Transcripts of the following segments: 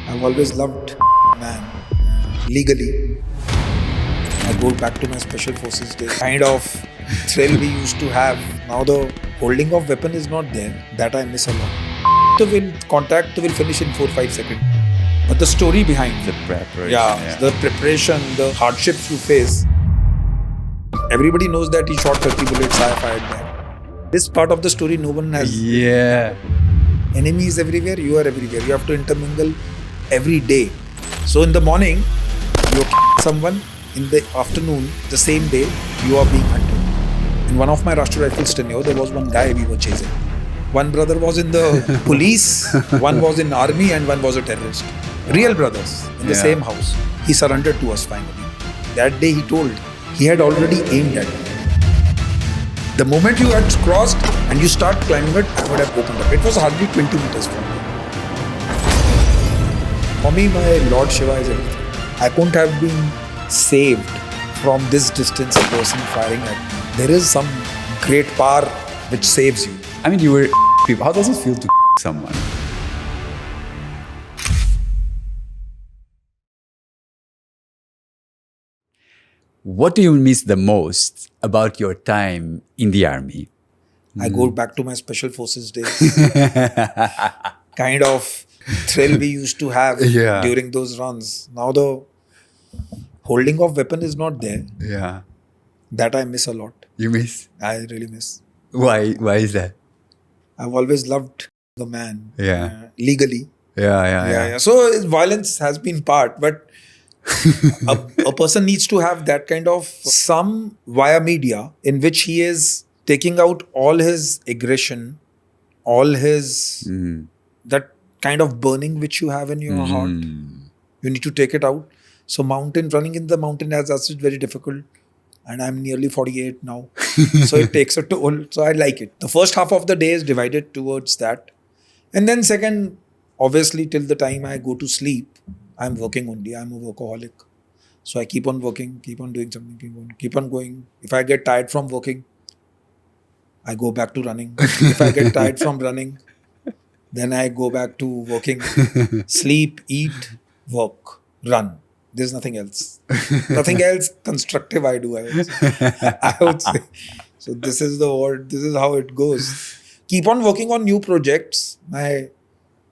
I've always loved man legally. I go back to my special forces days. Kind of thrill we used to have. Now the holding of weapon is not there. That I miss a lot. Contact will finish in 4-5 seconds. But the story behind The preparation. yeah, the preparation, the hardships you face. Everybody knows that he shot 30 bullets, I fired back. This part of the story no one has. Yeah. Enemies everywhere, you are everywhere. You have to intermingle every day. So in the morning, you someone. In the afternoon, the same day, you are being hunted. In one of my Rashtra Rifles tenure, there was one guy we were chasing. One brother was in the police, one was in army, and one was a terrorist. Real brothers in the same house. He surrendered to us finally. That day he told, he had already aimed at me. The moment you had crossed and you start climbing it, I would have opened up. It was hardly 20 meters from me. For me, my Lord Shiva is everything. I couldn't have been saved from this distance, a person firing at me. There is some great power which saves you. I mean, you were people. How does it feel to someone? What do you miss the most about your time in the army? I go back to my special forces days. Kind of thrill we used to have during those runs. Now the holding of weapon is not there. Yeah. That I miss a lot. You miss? I really miss. Why? Why is that? I've always loved the man. Yeah. Legally. Yeah. So violence has been part, but a person needs to have that kind of some via media in which he is taking out all his aggression, all his that kind of burning which you have in your heart. You need to take it out. So running in the mountain as such is very difficult. And I'm nearly 48 now. So it takes a toll. So I like it. The first half of the day is divided towards that. And then second, obviously till the time I go to sleep, I'm working only. I'm a workaholic. So I keep on working, keep on doing something, keep on going. If I get tired from working, I go back to running. If I get tired from running, then I go back to working, sleep, eat, work, run. There's nothing else. Nothing else constructive I do, I would say. So this is the word, this is how it goes. Keep on working on new projects. My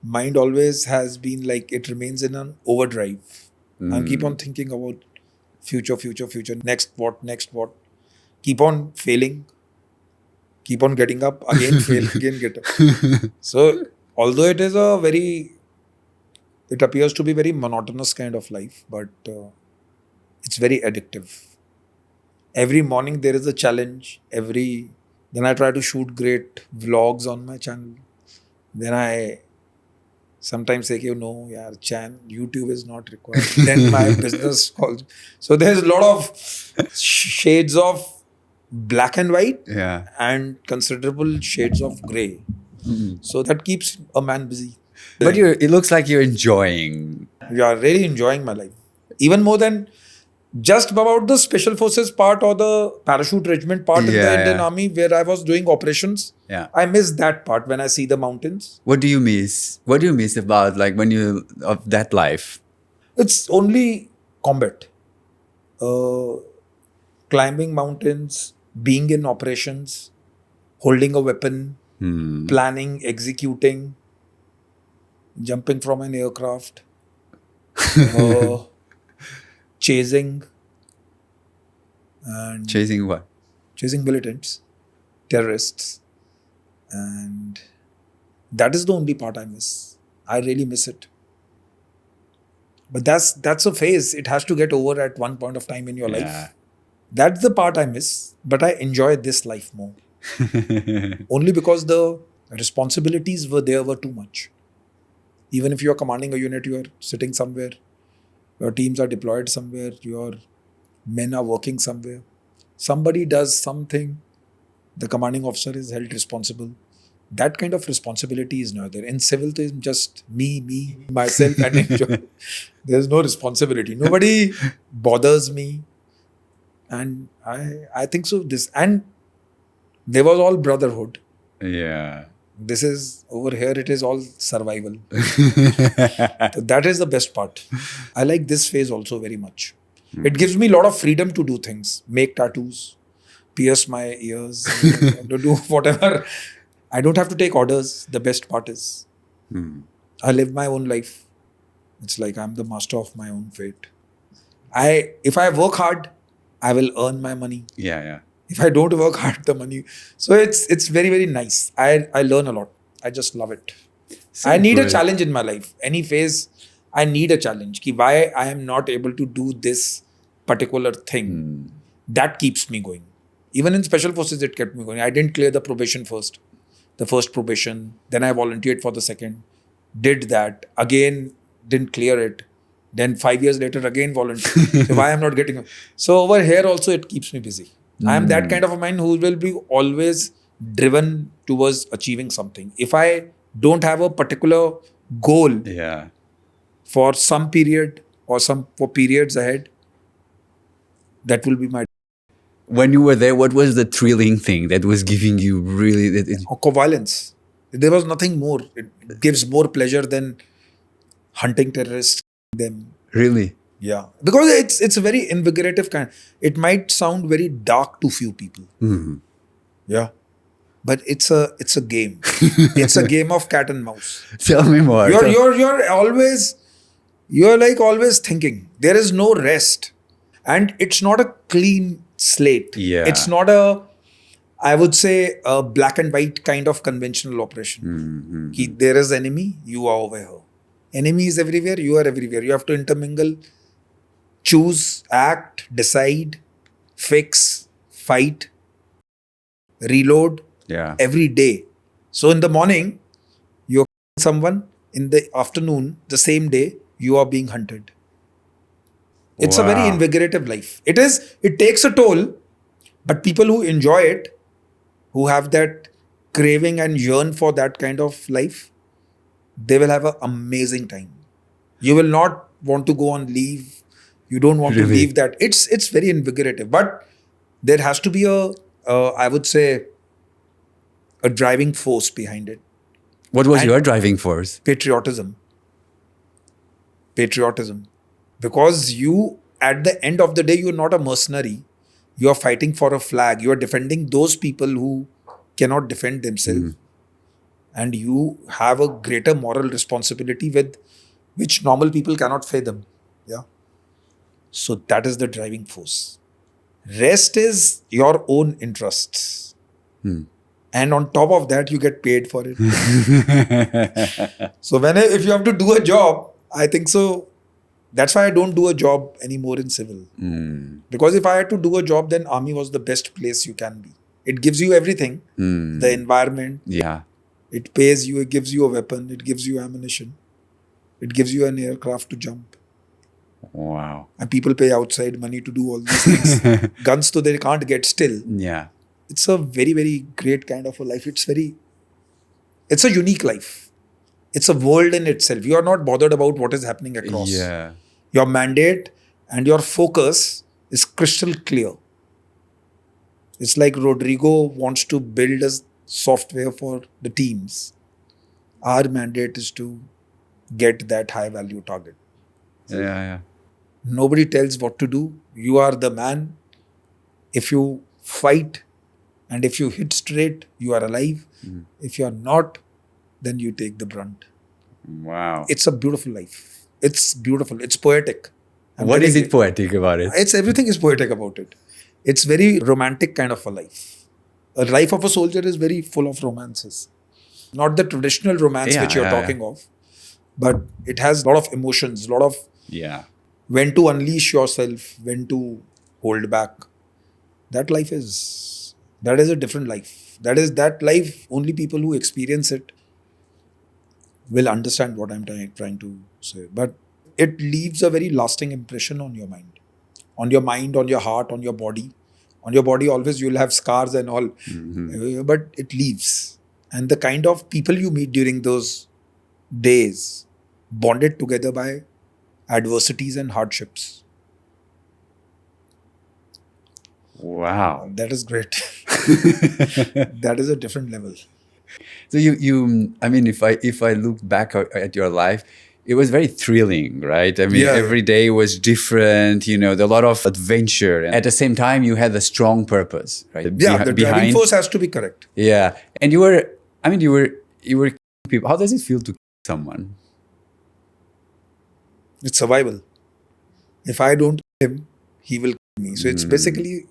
mind always has been like, it remains in an overdrive. I keep on thinking about future. Next what? Keep on failing. Keep on getting up. Again fail, again get up. So although it is it appears to be very monotonous kind of life, but it's very addictive. Every morning there is a challenge. Then I try to shoot great vlogs on my channel. Then I sometimes say, no, YouTube is not required. Then my business calls. So there's a lot of shades of black and white and considerable shades of grey. So that keeps a man busy. But it looks like you're enjoying. Yeah, really enjoying my life. Even more than just about the special forces part or the Parachute Regiment part in the Indian Army where I was doing operations. Yeah. I miss that part when I see the mountains. What do you miss? What do you miss about of that life? It's only combat. Climbing mountains, being in operations, holding a weapon, planning, executing, jumping from an aircraft, chasing. And Chasing what? Chasing militants, terrorists. And that is the only part I miss. I really miss it. But that's a phase. It has to get over at one point of time in your life. That's the part I miss. But I enjoy this life more. Only because the responsibilities were too much. Even if you are commanding a unit, you are sitting somewhere. Your teams are deployed somewhere. Your men are working somewhere. Somebody does something. The commanding officer is held responsible. That kind of responsibility is not there. In civil, there is just me, myself, and enjoy. There's no responsibility. Nobody bothers me. And I think so. And there was all brotherhood. Yeah. This is over here, it is all survival. So that is the best part. I like this phase also very much. It gives me a lot of freedom to do things, make tattoos, pierce my ears, to do whatever. I don't have to take orders. The best part is I live my own life. It's like I'm the master of my own fate. If I work hard, I will earn my money. Yeah. If I don't work hard, the money. So it's very, very nice. I learn a lot. I just love it. So I need a good. challenge in my life. Any phase, I need a challenge. Ki why I am not able to do this particular thing. That keeps me going. Even in special forces, it kept me going. I didn't clear the probation first. The first probation. Then I volunteered for the second. Did that. Again, didn't clear it. Then 5 years later, again volunteered. So why I'm not getting it? So over here also, it keeps me busy. I am that kind of a man who will be always driven towards achieving something. If I don't have a particular goal Yeah. for some period or for periods ahead, that will be my When you were there, what was the thrilling thing that was giving you really violence. There was nothing more. It gives more pleasure than hunting terrorists. Them. really? Yeah, because it's a very invigorative kind. It might sound very dark to few people. Yeah, but it's a game. It's a game of cat and mouse. Tell me more. You're like always thinking. There is no rest, and it's not a clean slate. Yeah. It's not I would say a black and white kind of conventional operation. Ki there is enemy, you are over here. Enemy is everywhere, you are everywhere. You have to intermingle, choose, act, decide, fix, fight, reload Yeah. every day. So in the morning, you're someone. In the afternoon, the same day, you are being hunted. It's a very Wow. invigorative life. It takes a toll, but people who enjoy it, who have that craving and yearn for that kind of life, they will have an amazing time. You will not want to go on leave. You don't want to Really? leave that. It's very invigorative. But there has to be I would say, a driving force behind it. What was And- your driving force? Patriotism. Because you, at the end of the day, you're not a mercenary. You are fighting for a flag. You are defending those people who cannot defend themselves. And you have a greater moral responsibility with which normal people cannot fathom. Yeah. So that is the driving force. Rest is your own interests. And on top of that, you get paid for it. So if you have to do a job, I think so. That's why I don't do a job anymore in civil. Because if I had to do a job, then army was the best place you can be. It gives you everything. The environment. Yeah. It pays you. It gives you a weapon. It gives you ammunition. It gives you an aircraft to jump. Wow. And people pay outside money to do all these things. Guns, so they can't get still. Yeah. It's a very, very great kind of a life. It's a unique life. It's a world in itself. You are not bothered about what is happening across. Yeah. Your mandate and your focus is crystal clear. It's like Rodrigo wants to build a software for the teams. Our mandate is to get that high value target. Yeah. Nobody tells what to do. You are the man. If you fight and if you hit straight, you are alive. If you are not, then you take the brunt. Wow. It's a beautiful life. It's beautiful. It's poetic. What is it poetic about it? Everything is poetic about it. It's very romantic kind of a life. A life of a soldier is very full of romances. Not the traditional romance which you're talking of, but it has a lot of emotions, a lot of when to unleash yourself, when to hold back. That is a different life. That life, only people who experience it will understand what I'm trying to say. But it leaves a very lasting impression on your mind. On your mind, on your heart, on your body. On your body, always you'll have scars and all. But it leaves. And the kind of people you meet during those days, bonded together by adversities and hardships. Wow. That is great. That is a different level. So I mean, if I look back at your life, it was very thrilling, right? I mean, Yeah, yeah. every day was different. You know, there a lot of adventure, and at the same time, you had a strong purpose, right? Yeah, the driving Behind, force has to be correct. yeah. And you were, I mean, you were people. How does it feel to kill someone? It's survival. If I don't kill him, he will kill me. So it's basically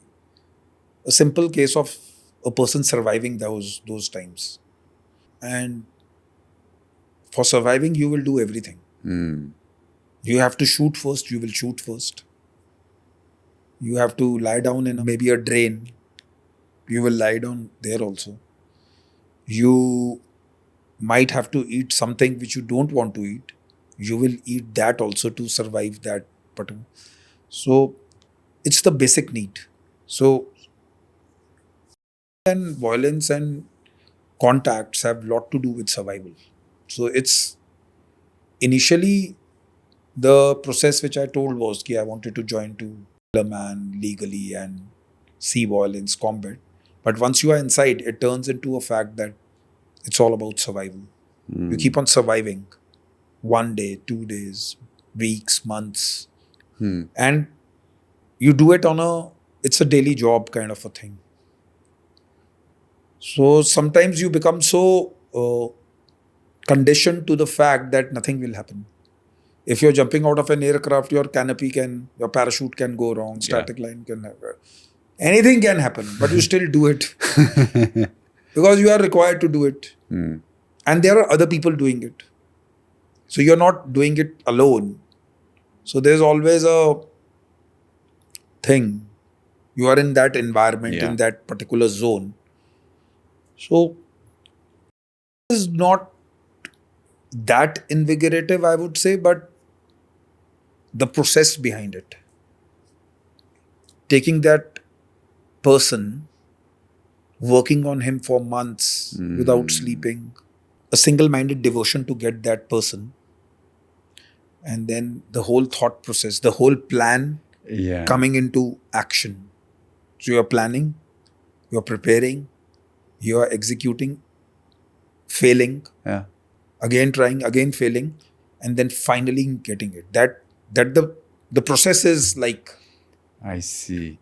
a simple case of a person surviving those times. And for surviving, you will do everything. You have to shoot first, you will shoot first. You have to lie down in maybe a drain. You will lie down there also. You might have to eat something which you don't want to eat. You will eat that also to survive that particular. So it's the basic need. So and violence and contacts have a lot to do with survival. So it's initially the process which I told was that I wanted to join to kill a man legally and see violence combat. But once you are inside, it turns into a fact that it's all about survival. You keep on surviving 1 day, 2 days, weeks, months, and you do it on it's a daily job kind of a thing. So sometimes you become so conditioned to the fact that nothing will happen. If you're jumping out of an aircraft, your parachute can go wrong, Yeah. static line can happen. Anything can happen, but you still do it because you are required to do it. And there are other people doing it. So you're not doing it alone. So there's always a thing. You are in that environment, Yeah. in that particular zone. So it's not that invigorative, I would say, but the process behind it. Taking that person, working on him for months without sleeping, a single minded devotion to get that person, and then the whole thought process, the whole plan Yeah. coming into action. So you're planning, you're preparing, you're executing, failing, Yeah. again trying, again failing, and then finally getting it. That the process is like I see.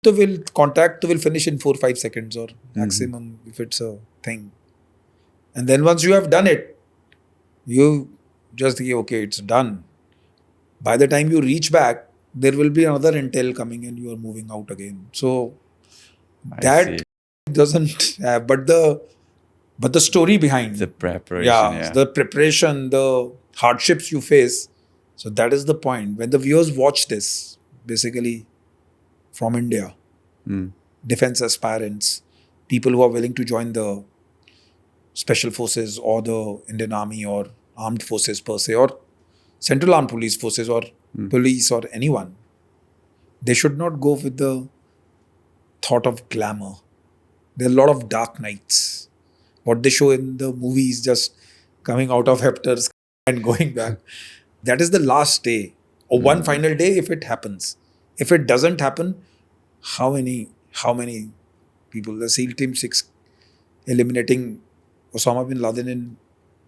the contact will finish in 4 or 5 seconds or maximum if it's a thing. And then once you have done it, you just think, okay, it's done. By the time you reach back, there will be another intel coming and you are moving out again. So I see. that doesn't have, but the story behind, The preparation. yeah, Yeah. the preparation, the hardships you face. So that is the point. When the viewers watch this, basically from India, defense aspirants, people who are willing to join the special forces or the Indian Army or armed forces per se, or central armed police forces or police or anyone, they should not go with the thought of glamour. There are a lot of dark nights. What they show in the movies, just coming out of hectors and going back. That is the last day or one final day if it happens. If it doesn't happen, how many people? The SEAL Team 6 eliminating Osama bin Laden in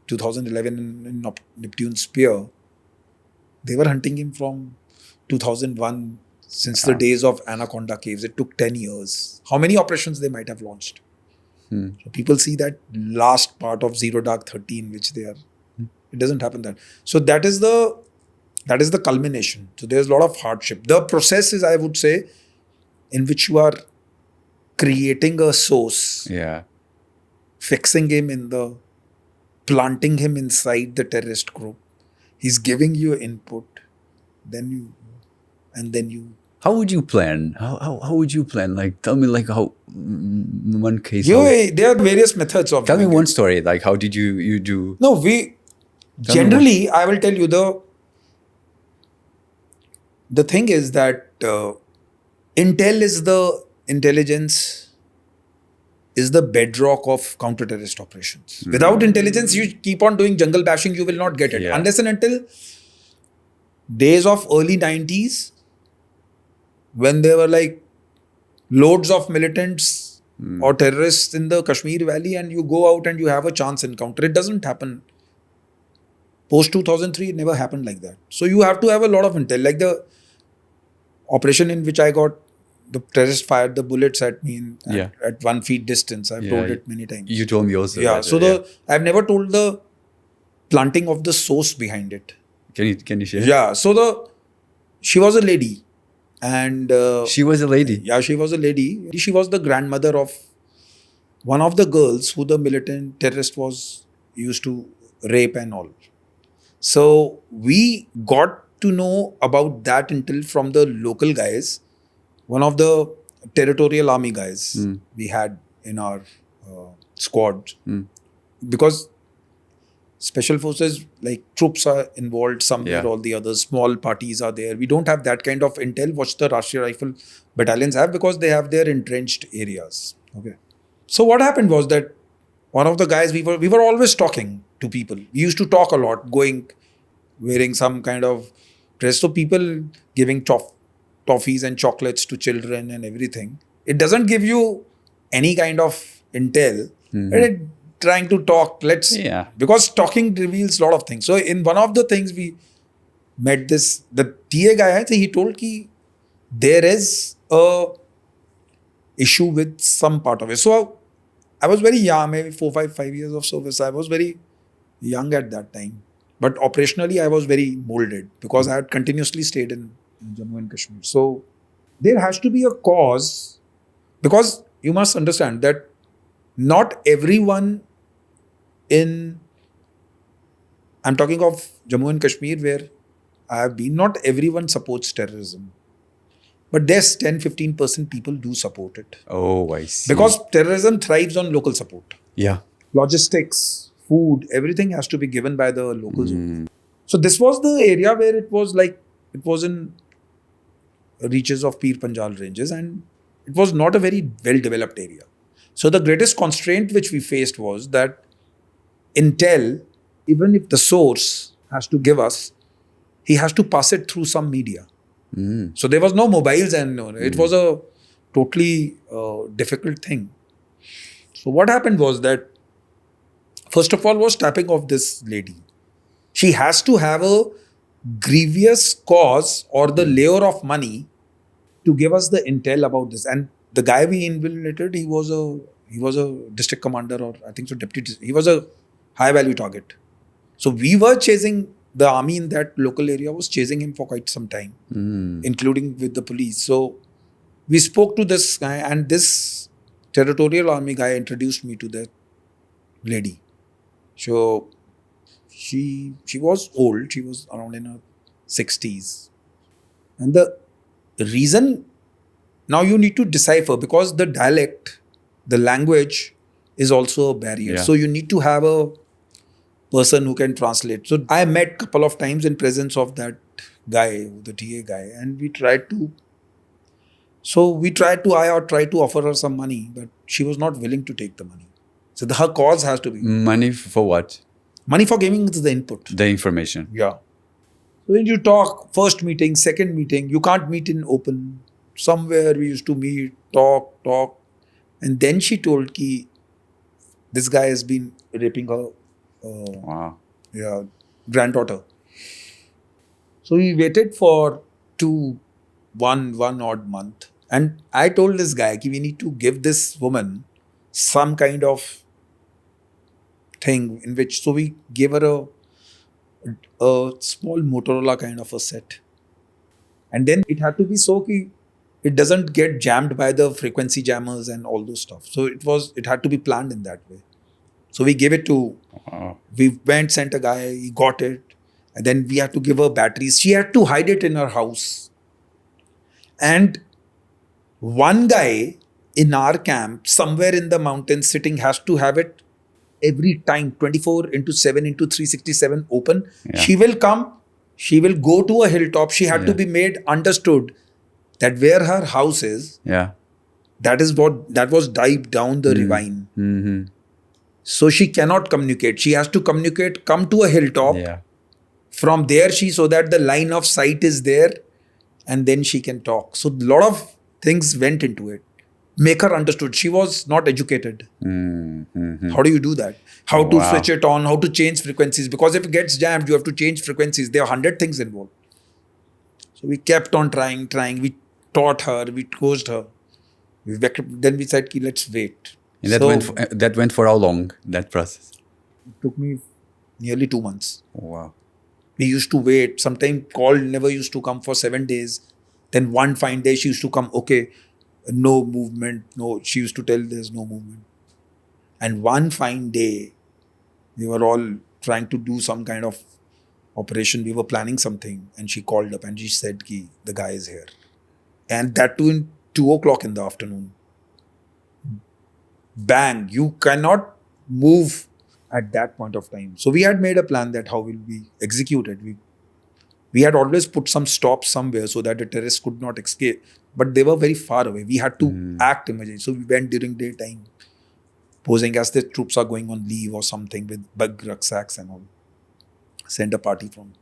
2011 in Neptune Spear. They were hunting him from 2001 since the days of Anaconda Caves. It took 10 years. How many operations they might have launched? So people see that last part of Zero Dark 13, which they are. It doesn't happen that. So that is the culmination. So there's a lot of hardship. The process is, I would say, in which you are creating a source, Yeah. fixing him planting him inside the terrorist group. He's giving you input, then you. How would you plan? How would you plan? Like, tell me, like, how one case. There are various methods of Tell me doing one it. story. Like, how did you do? No, Tell me one. generally, I will tell you the thing is that intelligence is the bedrock of counter-terrorist operations. Without intelligence, you keep on doing jungle bashing, you will not get it. Yeah. Unless and until days of early 90s, when there were like loads of militants or terrorists in the Kashmir Valley and you go out and you have a chance encounter. It doesn't happen. Post 2003, it never happened like that. So you have to have a lot of intel. Like the operation in which I got, the terrorist fired the bullets at me at 1 feet distance. I've told it many times. You told me also. Yeah. So I've never told the planting of the source behind it. Can you share? Yeah. So she was a lady. And she was a lady. Yeah, she was a lady. She was the grandmother of one of the girls who the militant terrorist was used to rape and all. So we got to know about that intel from the local guys, one of the territorial army guys we had in our squad. Because special forces, like troops are involved somewhere or the other, small parties are there. We don't have that kind of intel which the Rashtriya Rifle battalions have because they have their entrenched areas. Okay. So what happened was that one of the guys, we were always talking to people. We used to talk a lot, wearing some kind of dress. So people giving toffees and chocolates to children and everything. It doesn't give you any kind of intel. But trying to talk, because talking reveals a lot of things. So in one of the things we met the TA guy, he told ki there is a issue with some part of it. So I was very young, maybe 5 years of service. I was very young at that time. But operationally, I was very molded because I had continuously stayed in Jammu and Kashmir. So there has to be a cause, because you must understand that not everyone I'm talking of Jammu and Kashmir where I have been, not everyone supports terrorism. But there's 10-15% people do support it. Oh, I see. Because terrorism thrives on local support. Yeah. Logistics, food, everything has to be given by the locals. So this was the area where it was in reaches of Pir Panjal ranges and it was not a very well-developed area. So the greatest constraint which we faced was that intel, even if the source has to give us, he has to pass it through some media. So there was no mobiles and it was a totally difficult thing. So what happened was that, first of all, was tapping of this lady. She has to have a grievous cause or the layer of money to give us the intel about this. And the guy we infiltrated, he was a district commander or I think so deputy. He was a high value target. So we were chasing, the army in that local area was chasing him for quite some time, including with the police. So we spoke to this guy and this territorial army guy introduced me to that lady. So she was old. She was around in her 60s. And the reason, now you need to decipher because the dialect, the language is also a barrier. Yeah. So you need to have a person who can translate. So I met a couple of times in presence of that guy, the TA guy, and I tried to offer her some money, but she was not willing to take the money. So her cause has to be. Money for what? Money for giving the input. The information. Yeah. So when you talk, first meeting, second meeting, you can't meet in open. Somewhere we used to meet, talk. And then she told ki this guy has been raping her granddaughter. So we waited for one odd month. And I told this guy ki we need to give this woman some kind of thing in which, so we gave her a small Motorola kind of a set. And then it had to be so ki it doesn't get jammed by the frequency jammers and all those stuff. So it had to be planned in that way. So we gave it to, we went, sent a guy, he got it. And then we had to give her batteries. She had to hide it in her house. And one guy in our camp, somewhere in the mountains sitting, has to have it every time, 24/7/367 open. Yeah. She will come, she will go to a hilltop. She had to be made understood that where her house is, that was deep down the ravine. Mm-hmm. So she cannot communicate. She has to communicate, come to a hilltop. Yeah. From there, so that the line of sight is there and then she can talk. So a lot of things went into it. make her understood. She was not educated. Mm-hmm. How do you do that? How to Wow. switch it on, how to change frequencies. Because if it gets jammed, you have to change frequencies. There are 100 things involved. So we kept on trying. We taught her, we coached her. Then we said, let's wait. And So that went for how long, that process? it took me nearly 2 months. Wow. We used to wait. Sometimes call never used to come for 7 days. Then one fine day she used to come, okay, no movement. No, she used to tell there's no movement. And one fine day, we were all trying to do some kind of operation. We were planning something and she called up and she said, Ki, the guy is here. And that too in 2 o'clock in the afternoon. Bang, you cannot move at that point of time. So we had made a plan that how will we execute it. We had always put some stops somewhere so that the terrorists could not escape. But they were very far away. We had to act immediately. So we went during daytime, posing as the troops are going on leave or something with bug rucksacks and all. Send a party from.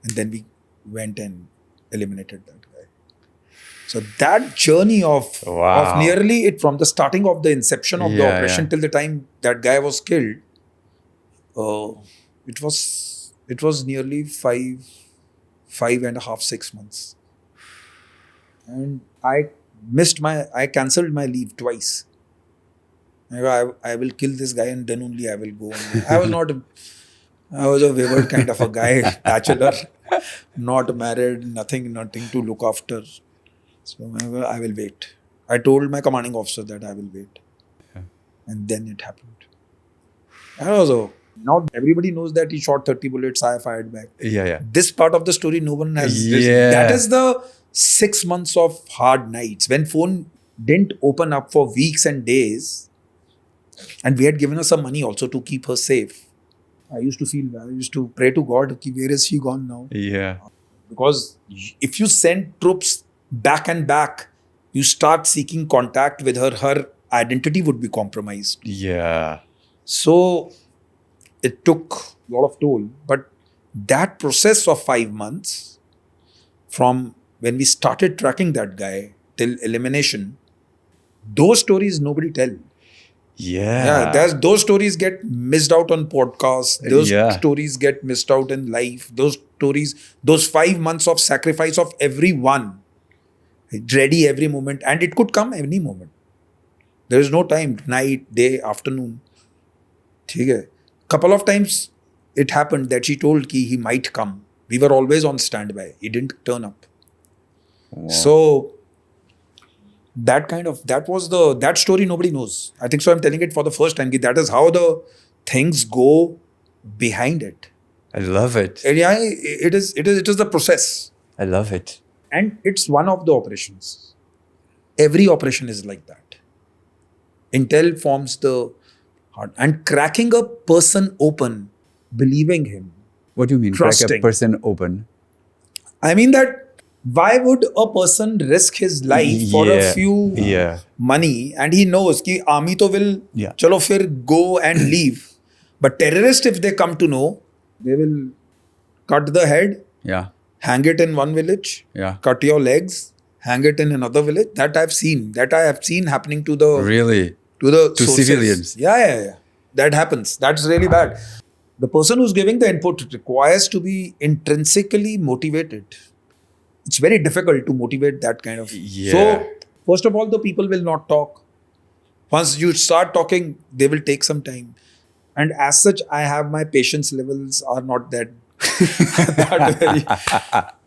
And then we went and eliminated that guy. So that journey of nearly it from the starting of the inception of the operation till the time that guy was killed, it was nearly 5.5, 6 months. And I cancelled my leave twice. I will kill this guy and then only I will go on. I was a wayward kind of a guy, bachelor, not married, nothing to look after. So I will wait. I told my commanding officer that I will wait. And then it happened. Now everybody knows that he shot 30 bullets, I fired back. Yeah. This part of the story, no one has. Yeah. That is the 6 months of hard nights when phone didn't open up for weeks and days. And we had given her some money also to keep her safe. I used to feel bad. I used to pray to God, where is she gone now? Yeah. Because if you send troops back and back, you start seeking contact with her, her identity would be compromised. Yeah. So it took a lot of toll. But that process of 5 months, from when we started tracking that guy till elimination, those stories nobody tell. Yeah. Those stories get missed out on podcasts. Those stories get missed out in life. Those stories, those 5 months of sacrifice of everyone, ready every moment, and it could come any moment. There is no time, night, day, afternoon. Couple of times it happened that she told Ki he might come. We were always on standby. He didn't turn up. Wow. So that story nobody knows. I think so. I'm telling it for the first time. That is how the things go behind it. I love it. Yeah, it is the process. I love it. And it's one of the operations. Every operation is like that. Intel forms the heart. And cracking a person open, believing him. What do you mean, trusting. Crack a person open? I mean that why would a person risk his life for a few money, and he knows ki army to will chalo fir go and leave. But terrorists, if they come to know, they will cut the head, hang it in one village, cut your legs, hang it in another village. That I have seen happening to the to civilians. Yeah. That happens. That's really bad. The person who's giving the input requires to be intrinsically motivated. It's very difficult to motivate that kind of. So, first of all, the people will not talk. Once you start talking, they will take some time. And as such, I have my patience levels are not that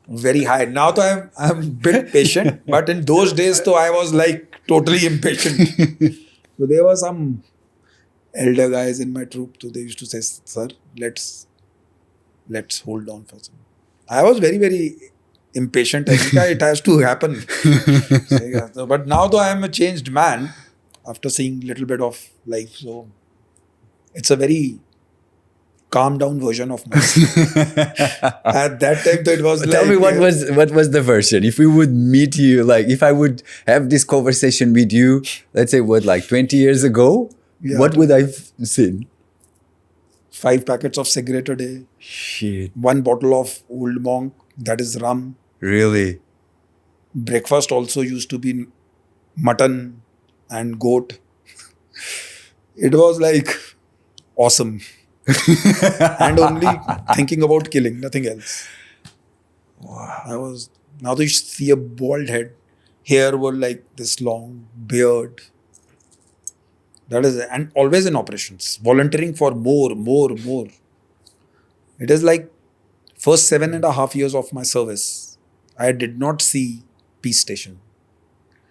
very high. Now, though, I'm a bit patient. But in those days, though, I was like totally impatient. So there were some elder guys in my troop. So they used to say, "Sir, let's hold on for some." I was very, very impatient. I think it has to happen. So, but now though I am a changed man after seeing a little bit of life. So it's a very calm down version of myself. At that time though, it was Tell me what was the version? If we would meet you, like if I would have this conversation with you, let's say 20 years ago, what would I have seen? 5 packets of cigarette a day. Shit. 1 bottle of Old Monk, that is rum. Really? Breakfast also used to be mutton and goat. It was like awesome. And only thinking about killing, nothing else. I was, now that you see a bald head, hair were like this long, beard. That is, and always in operations, volunteering for more, more, more. It is like first 7.5 years of my service, I did not see peace station.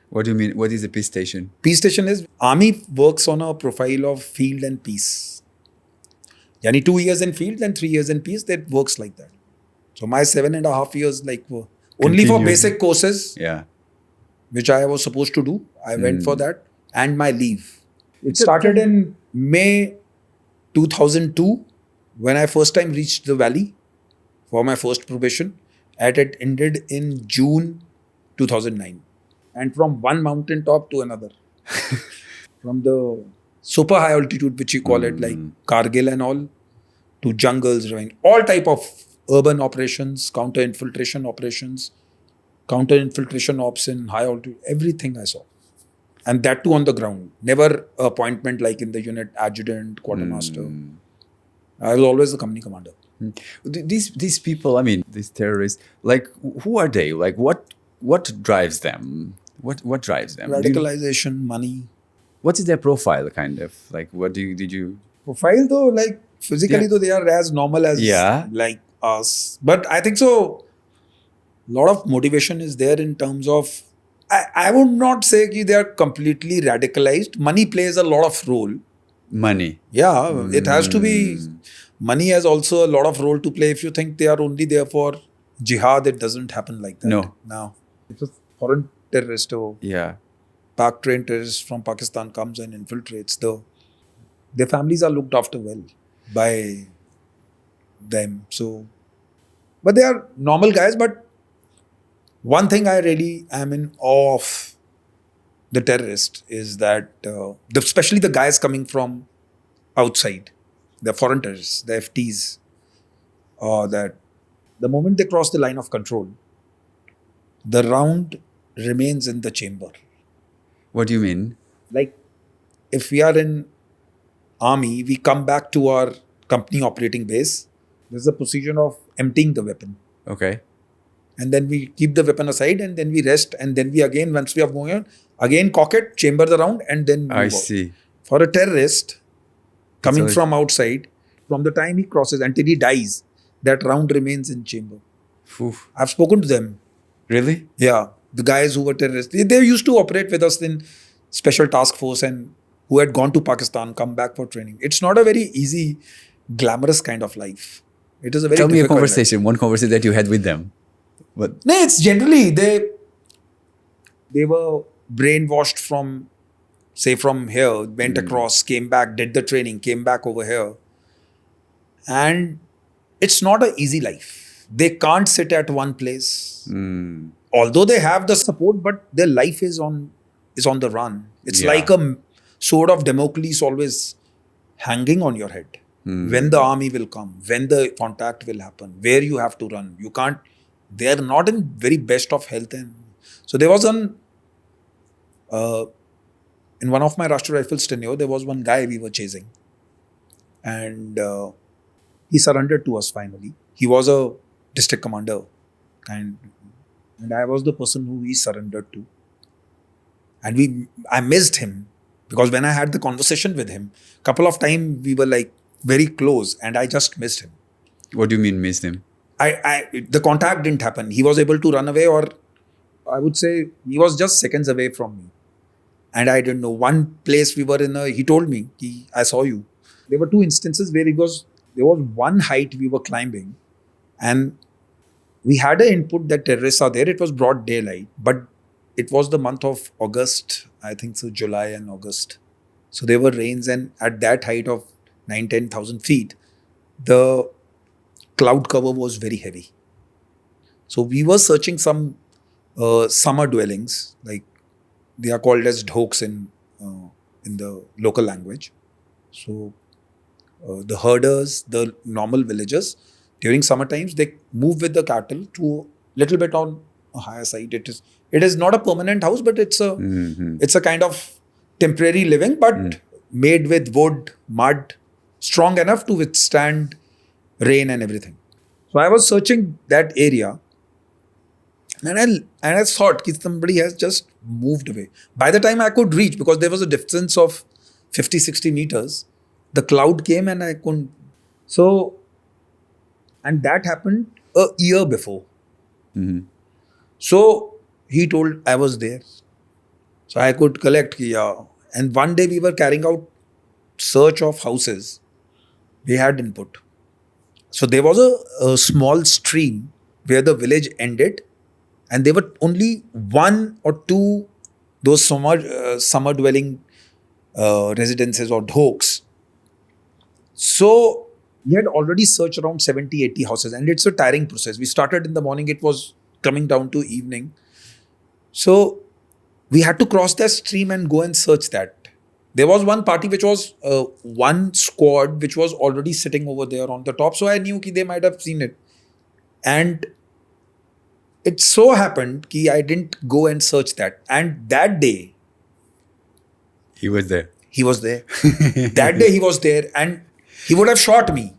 What do you mean? What is a peace station? Peace station is army works on a profile of field and peace. Yani 2 years in field and 3 years in peace, that works like that. So my 7.5 years like were only for Continued. basic courses, Yeah. which I was supposed to do. I went for that and my leave. It started in May 2002 when I first time reached the valley for my first probation, and it ended in June 2009. And from one mountain top to another, from the super high altitude, which you call it, like Kargil and all, to jungles, all type of urban operations, counter-infiltration operations, counter-infiltration ops in high altitude, everything I saw. And that too on the ground. Never appointment like in the unit, adjutant, quartermaster. I was always the company commander. These people, I mean, these terrorists, like, who are they? Like, what drives them? What drives them? Radicalization, money. What is their profile, kind of? Like, what did you? Profile though, like physically Yeah. though, they are as normal as Yeah. like us. But I think so, a lot of motivation is there in terms of, I would not say that they are completely radicalized. Money plays a lot of role. Money. Yeah, it has to be. Money has also a lot of role to play. If you think they are only there for jihad, it doesn't happen like that. No. It's a foreign terrorist or Yeah. Pak trained terrorist from Pakistan comes and infiltrates. Their families are looked after well by them. So, but they are normal guys. But one thing I really am in awe of the terrorist is that, especially the guys coming from outside, the foreign terrorists, the FTs, that the moment they cross the line of control, the round remains in the chamber. What do you mean? Like if we are in army, we come back to our company operating base. There's a procedure of emptying the weapon. Okay. And then we keep the weapon aside and then we rest. And then we again, once we are moving on, again cock it, chamber the round and then move I out. see. For a terrorist coming always- from outside, from the time he crosses until he dies, that round remains in chamber. Oof. I've spoken to them. Really? Yeah. The guys who were terrorists, they used to operate with us in special task force and who had gone to Pakistan, come back for training. It's not a very easy, glamorous kind of life. It is a very Tell me a difficult life. conversation, one conversation that you had with them. What? No, it's generally they were brainwashed from, say, from here, went across, came back, did the training, came back over here. And it's not an easy life. They can't sit at one place. Although they have the support, but their life is on the run. It's Yeah. like a sword of Damocles always hanging on your head. When the army will come, when the contact will happen, where you have to run. You can't, they are not in very best of health. And so there was in one of my Rashtriya Rifles tenure, there was one guy we were chasing. And he surrendered to us finally. He was a district commander. And I was the person who he surrendered to. And I missed him because when I had the conversation with him, couple of times we were like very close and I just missed him. What do you mean missed him? The contact didn't happen. He was able to run away, or I would say he was just seconds away from me. And I didn't know. One place we were in, he told me, I saw you. There were two instances where there was one height we were climbing and we had an input that terrorists are there. It was broad daylight, but it was the month of August, I think so, July and August. So there were rains, and at that height of 9,000-10,000 feet, the cloud cover was very heavy. So we were searching some summer dwellings, like they are called as dhokes in the local language. So the herders, the normal villagers, during summer times, they move with the cattle to a little bit on a higher side. It is not a permanent house, but it's a kind of temporary living, but made with wood, mud, strong enough to withstand rain and everything. So I was searching that area, and I thought that somebody has just moved away. By the time I could reach, because there was a distance of 50, 60 meters, the cloud came and I couldn't. So, and that happened a year before. So he told I was there. So I could collect, yeah. And one day we were carrying out search of houses. We had input. So there was a small stream where the village ended, and there were only one or two those summer dwelling residences or dhokes. So we had already searched around 70, 80 houses, and it's a tiring process. We started in the morning, it was coming down to evening. So we had to cross that stream and go and search that. There was one party which was one squad which was already sitting over there on the top. So I knew that they might have seen it. And it so happened that I didn't go and search that. And that day, He was there. he was there. That day he was there, and he would have shot me.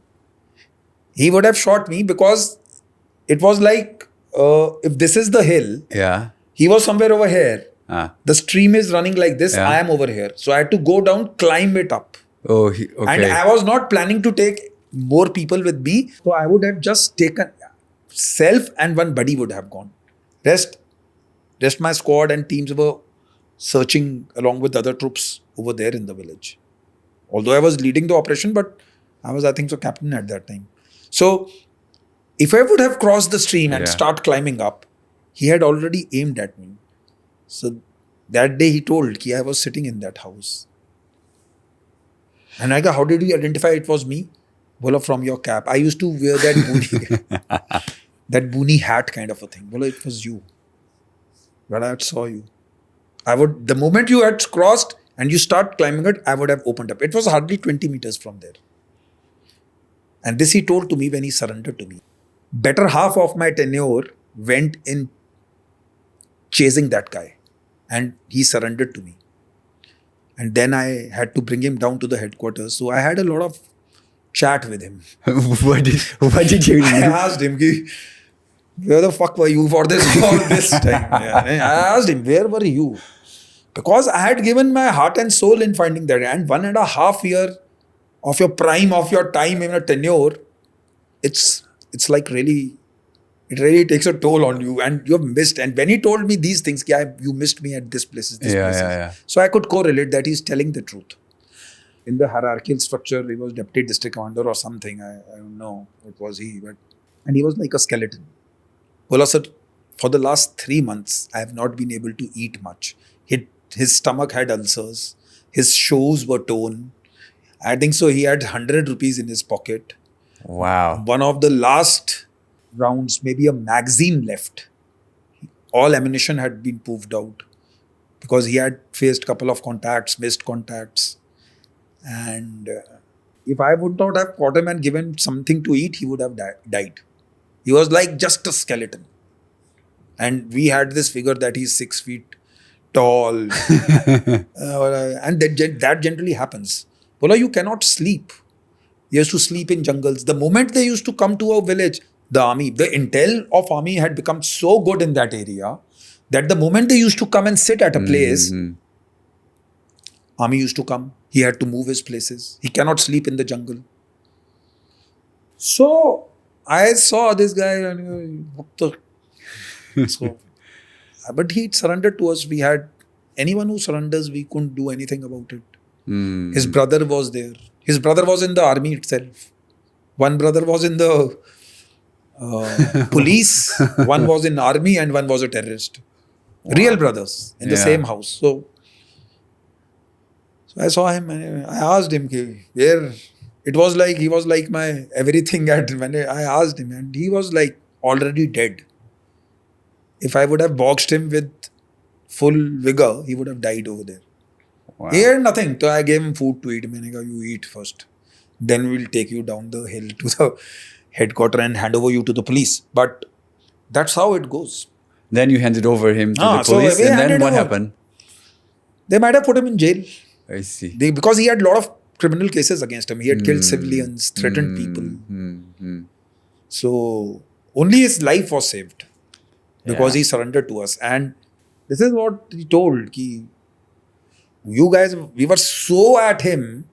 He would have shot me because it was like, if this is the hill, Yeah. he was somewhere over here. Ah. The stream is running like this. Yeah. I am over here. So I had to go down, climb it up. Oh, okay. And I was not planning to take more people with me. So I would have just taken self and one buddy would have gone. Rest my squad and teams were searching along with other troops over there in the village. Although I was leading the operation, but I was, I think so, captain at that time. So if I would have crossed the stream and start climbing up, he had already aimed at me. So that day he told that I was sitting in that house. And I go, how did you identify it was me? Bola, from your cap. I used to wear that boonie, that boonie hat kind of a thing. Bola, it was you. But I saw you. The moment you had crossed and you start climbing it, I would have opened up. It was hardly 20 meters from there. And this he told to me when he surrendered to me. Better half of my tenure went in chasing that guy. And he surrendered to me. And then I had to bring him down to the headquarters. So I had a lot of chat with him. what did you do? I asked him, where the fuck were you for this time? Yeah. I asked him, where were you? Because I had given my heart and soul in finding that. And 1.5 years of your prime, of your time in a tenure, it's like really, it really takes a toll on you, and you have missed. And when he told me these things, you missed me at this places, this places. Yeah. So I could correlate that he's telling the truth. In the hierarchical structure, he was deputy district commander or something. I don't know what was he, and he was like a skeleton. Bola sir, for the last 3 months, I have not been able to eat much. His stomach had ulcers. His shoes were torn. I think so. He had 100 rupees in his pocket. Wow. One of the last rounds, maybe a magazine left. All ammunition had been poofed out because he had faced a couple of contacts, missed contacts. And if I would not have caught him and given something to eat, he would have died. He was like just a skeleton. And we had this figure that he's 6 feet tall. And that generally happens. Bola, you cannot sleep. He used to sleep in jungles. The moment they used to come to our village, the intel of army had become so good in that area that the moment they used to come and sit at a place, army used to come. He had to move his places. He cannot sleep in the jungle. So I saw this guy and what the... So, but he surrendered to us. We had anyone who surrenders, we couldn't do anything about it. His brother was there. His brother was in the army itself. One brother was in the police, one was in army, and one was a terrorist. Wow. Real brothers in the same house. So I saw him and I asked him where. It was like he was like my everything. When I asked him, and he was like already dead. If I would have boxed him with full vigor, he would have died over there. Wow. He had nothing. So I gave him food to eat. You eat first. Then we'll take you down the hill to the headquarters and hand over you to the police. But that's how it goes. Then you handed over him to the police, and then what happened? They might have put him in jail. I see. Because he had a lot of criminal cases against him. He had killed civilians, threatened people. So only his life was saved because he surrendered to us. And this is what he told. Ki, you guys, we were so at him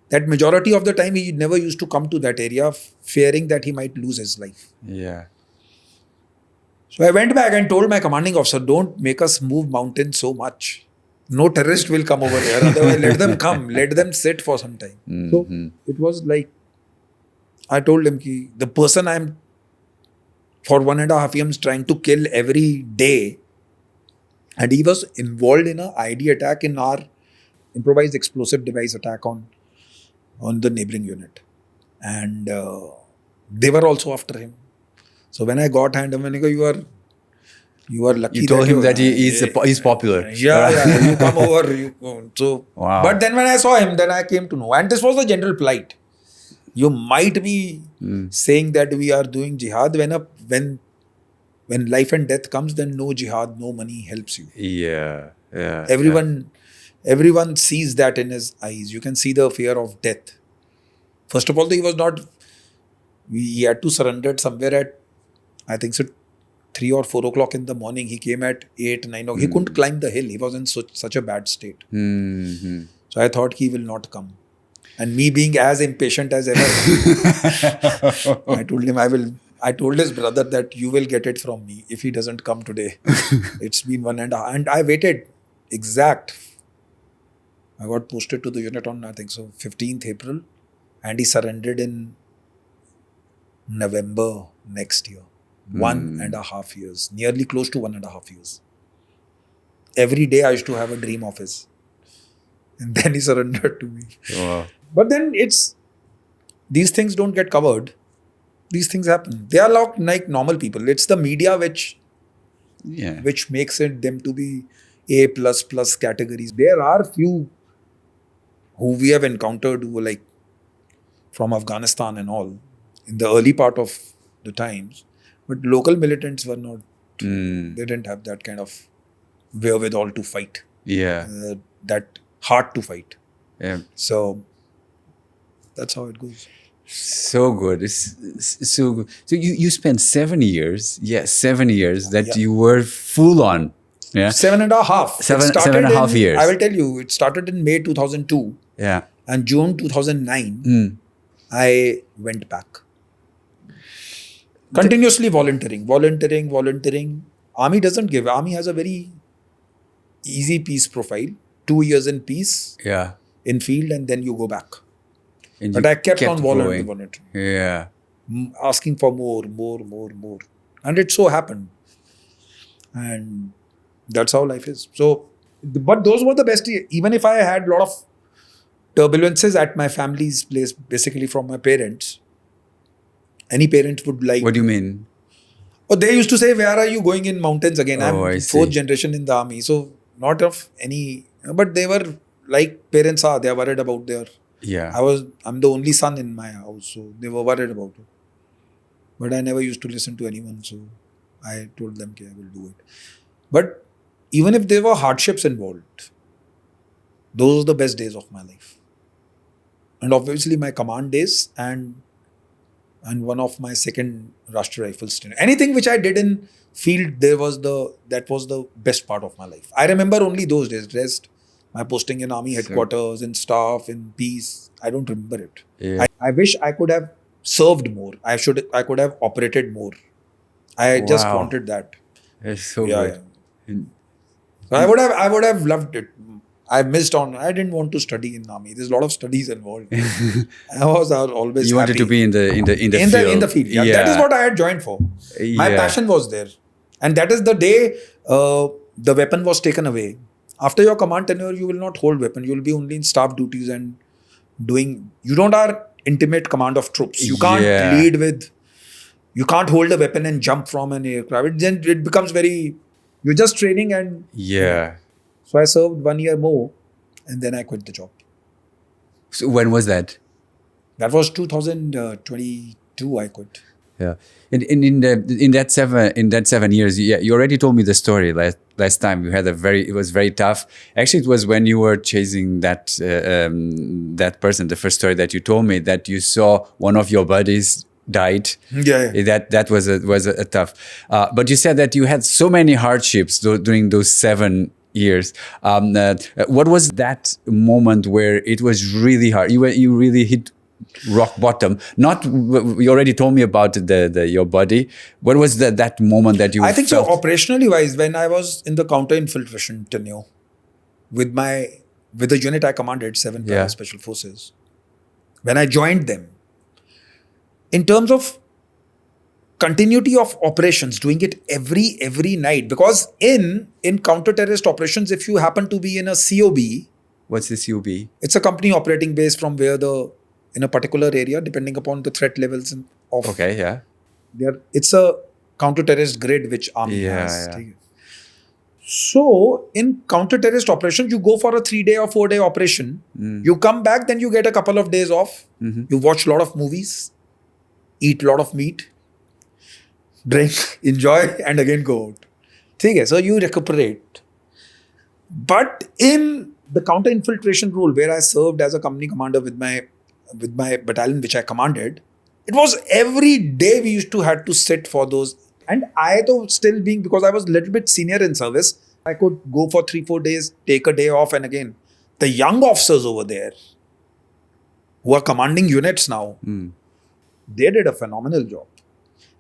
that majority of the time he never used to come to that area fearing that he might lose his life. Yeah. So I went back and told my commanding officer, don't make us move mountains so much. No terrorist will come over here. Otherwise, let them come. Let them sit for some time. So it was like, I told him, ki, the person I'm for 1.5 years trying to kill every day, and he was involved in an ID attack in our improvised explosive device attack on the neighboring unit. And they were also after him. So when I got hand, I'm like, you are lucky. You told him that he's popular. Yeah, you come over. So, wow. But then when I saw him, then I came to know. And this was the general plight. You might be saying that we are doing jihad when life and death comes, then no jihad, no money helps you. Yeah. Everyone sees that in his eyes. You can see the fear of death. First of all, he had to surrender somewhere at, I think so, 3 or 4 o'clock in the morning. He came at 8, 9 o'clock. He couldn't climb the hill. He was in such a bad state. So I thought he will not come. And me being as impatient as ever, I told him I told his brother that you will get it from me if he doesn't come today. It's been 1.5, and I waited exact. I got posted to the unit on, I think so, 15th April, and he surrendered in November next year. 1.5 years, nearly close to 1.5 years. Every day I used to have a dream of his. And then he surrendered to me. Wow. But then these things don't get covered. These things happen. They are like normal people. It's the media which makes it them to be A++ categories. There are few who we have encountered who were like from Afghanistan and all in the early part of the times. But local militants were not, they didn't have that kind of wherewithal to fight. Yeah. That heart to fight. Yeah. So that's how it goes. So good. It's so good. So you spent 7 years. Yes, 7 years that you were full on. Yeah. 7.5. 7.5 years. I will tell you, it started in May 2002. Yeah. And June 2009, I went back. Continuously volunteering. Army doesn't give. Army has a very easy peace profile. 2 years in peace, in field, and then you go back. And but I kept on going. volunteering. Yeah. Asking for more. And it so happened. And that's how life is. So, but those were the best years. Even if I had a lot of turbulences at my family's place, basically from my parents, any parents would like... What do you mean? Oh, they used to say, where are you going in mountains again? I'm 4th generation in the army. So, not of any... But they were like parents are. They are worried about their... Yeah. I'm the only son in my house. So, they were worried about it. But I never used to listen to anyone. So, I told them, okay, I will do it. But even if there were hardships involved, those were the best days of my life. And obviously my command days and one of my second Rashtriya Rifles stint. Anything which I did in field, that was the best part of my life. I remember only those days. Rest, my posting in army headquarters, in staff, in peace, I don't remember it. Yeah. I wish I could have served more. I could have operated more. I just wanted that. It's so good. Yeah. So I would have loved it. I missed on. I didn't want to study in army. There's a lot of studies involved. I was always You wanted to be in the field. In the field. Yeah. That is what I had joined for. My passion was there, and that is the day the weapon was taken away. After your command tenure, you will not hold weapon. You will be only in staff duties and doing. You don't have intimate command of troops. You can't lead with. You can't hold a weapon and jump from an aircraft. Then it becomes very. You're just training and. Yeah. So I served 1 year more, and then I quit the job. So when was that? That was 2022. I quit. Yeah, in that 7 years, you already told me the story, last time. You had it was very tough. Actually, it was when you were chasing that person. The first story that you told me, that you saw one of your buddies died. Yeah. That was a tough. But you said that you had so many hardships during those 7 years. What was that moment where it was really hard? You really hit rock bottom. Not you already told me about your body. What was that moment that you? I think felt? so. Operationally wise, when I was in the counter infiltration tenure with the unit I commanded, 7 Yeah. Special Forces, when I joined them, in terms of continuity of operations, doing it every night, because in counter-terrorist operations, if you happen to be in a COB, What's the COB? it's a company operating base from where in a particular area, depending upon the threat levels of Okay, yeah. it's a counter-terrorist grid which army has. Yeah. So in counter-terrorist operations, you go for a 3-day or 4-day operation. You come back, then you get a couple of days off. You watch a lot of movies, eat a lot of meat, drink, enjoy, and again go out. Okay, so you recuperate. But in the counter-infiltration role, where I served as a company commander with my battalion which I commanded, it was every day we used to had to sit for those. And I, though still being, because I was a little bit senior in service, I could go for 3-4 days, take a day off, and again, the young officers over there who are commanding units now, they did a phenomenal job.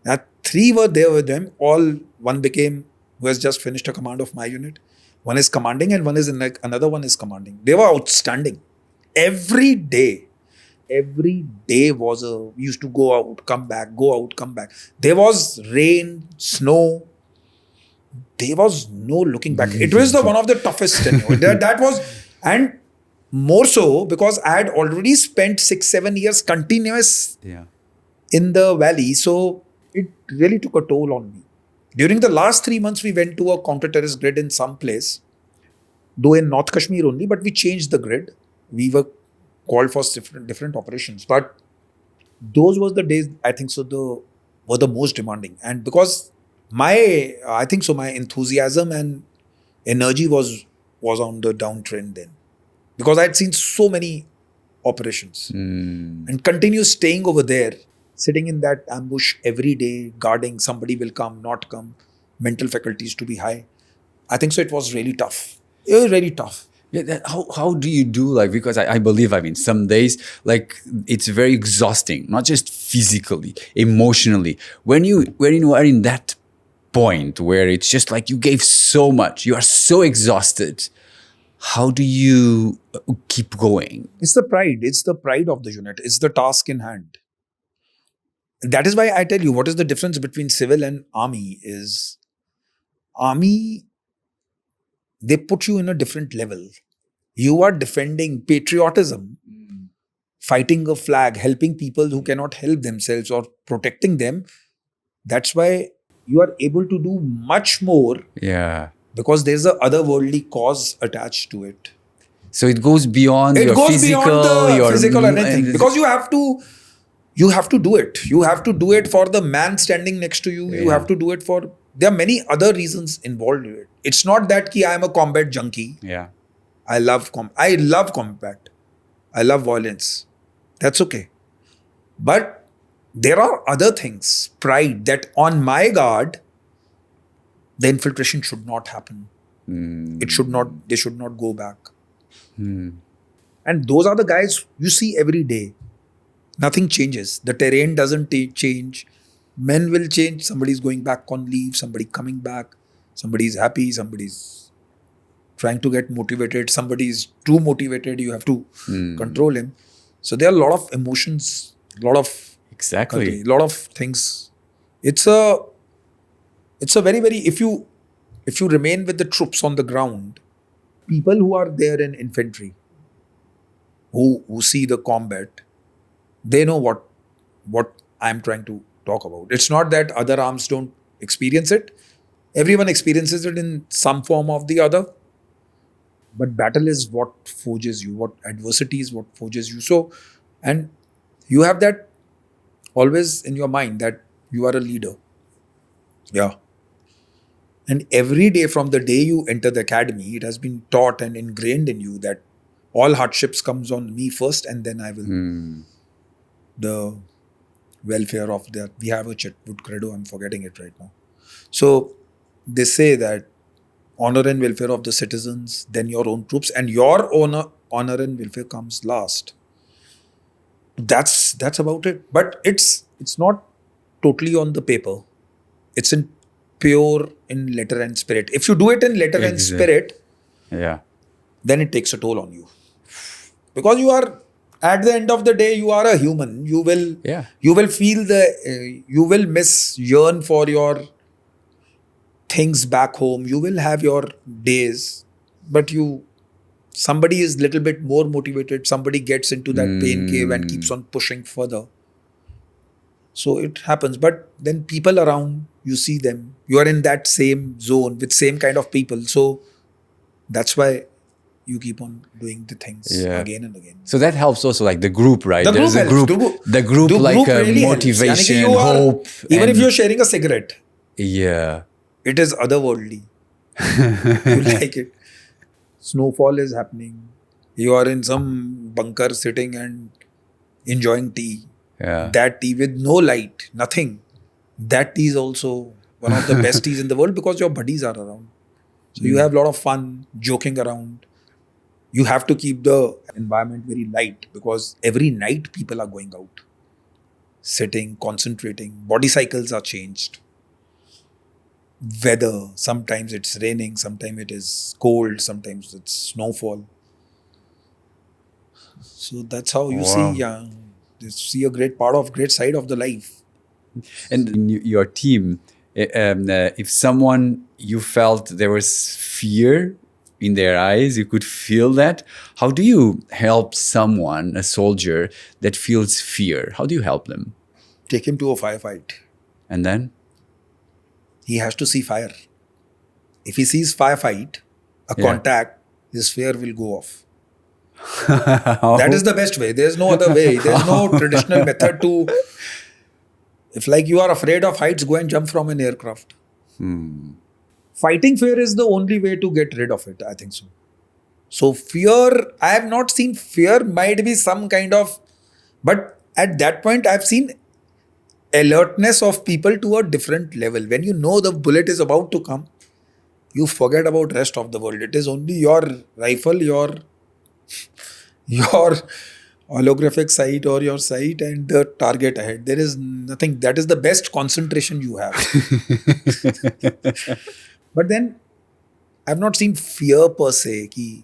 Now, 3 were there with them. One became, who has just finished a command of my unit. One is commanding and another one is commanding. They were outstanding. Every day we used to go out, come back, go out, come back. There was rain, snow. There was no looking back. It was one of the toughest tenure. that was, and more so because I had already spent 6-7 years continuous in the valley. So it really took a toll on me. During the last 3 months, we went to a counter-terrorist grid in some place, though in North Kashmir only, but we changed the grid. We were called for different operations. But those were the days, I think so, were the most demanding. And because my enthusiasm and energy was on the downtrend then. Because I had seen so many operations and continue staying over there, sitting in that ambush every day, guarding, somebody will come, not come, mental faculties to be high. I think so it was really tough. It was really tough. Yeah, how do you do, like, because I believe, I mean, some days, like, it's very exhausting, not just physically, emotionally. When you are in that point where it's just like you gave so much, you are so exhausted, how do you keep going? It's the pride. It's the pride of the unit. It's the task in hand. That is why I tell you, what is the difference between civil and army is, army, they put you in a different level. You are defending patriotism, fighting a flag, helping people who cannot help themselves or protecting them. That's why you are able to do much more. Yeah. Because there's a otherworldly cause attached to it. So it goes beyond It your goes physical, beyond the physical and anything. and- Because you have to do it. You have to do it for the man standing next to you. You have to do it for, there are many other reasons involved in it. It's not that I am a combat junkie. Yeah. I love combat. I love violence. That's okay. But there are other things, pride, that on my guard, the infiltration should not happen. It should not, they should not go back. And those are the guys you see every day. Nothing changes. The terrain doesn't change. Men will change. Somebody's going back on leave, somebody coming back, somebody's happy, somebody's trying to get motivated, somebody's too motivated, you have to control him. So there are a lot of emotions, a lot of Exactly. a lot of things. It's a very, very, if you remain with the troops on the ground, people who are there in infantry, who see the combat, they know what I'm trying to talk about. It's not that other arms don't experience it. Everyone experiences it in some form or the other. But battle is what forges you, what adversity is what forges you. So, and you have that always in your mind that you are a leader. Yeah. And every day from the day you enter the academy, it has been taught and ingrained in you that all hardships comes on me first, and then I will the welfare of that. We have a Chetwood credo. I'm forgetting it right now. So they say that honor and welfare of the citizens, then your own troops, and your honor and welfare comes last. That's about it. But it's not totally on the paper. It's in pure in letter and spirit. If you do it in letter and spirit, Yeah. then it takes a toll on you. Because you are at the end of the day, you are a human. You will feel you will yearn for your things back home. You will have your days, but somebody is little bit more motivated. Somebody gets into that pain cave and keeps on pushing further. So it happens. But then people around, you see them. You are in that same zone with same kind of people. So that's why you keep on doing the things again and again. So that helps also, like the group, right? The There's group a helps. the group like really motivation, helps. hope. Even if you're sharing a cigarette, it is otherworldly. You like it. Snowfall is happening. You are in some bunker sitting and enjoying tea. That tea with no light, nothing. That tea is also one of the best teas in the world because your buddies are around. So you have a lot of fun, joking around. You have to keep the environment very light because every night people are going out, sitting, concentrating. Body cycles are changed. Weather, sometimes it's raining, sometimes it is cold, sometimes it's snowfall. So that's how you see a great side of the life. And in your team, if someone you felt there was fear in their eyes, you could feel that. How do you help someone, a soldier, that feels fear? How do you help them? Take him to a firefight. And then? He has to see fire. If he sees firefight, a contact, his fear will go off. That is the best way. There's no other way. There's no traditional method to... If like you are afraid of heights, go and jump from an aircraft. Fighting fear is the only way to get rid of it, I think so. So fear, I have not seen fear, might be some kind of... But at that point, I've seen alertness of people to a different level. When you know the bullet is about to come, you forget about rest of the world. It is only your rifle, your holographic sight or your sight and the target ahead. There is nothing. That is the best concentration you have. But then I've not seen fear per se, ki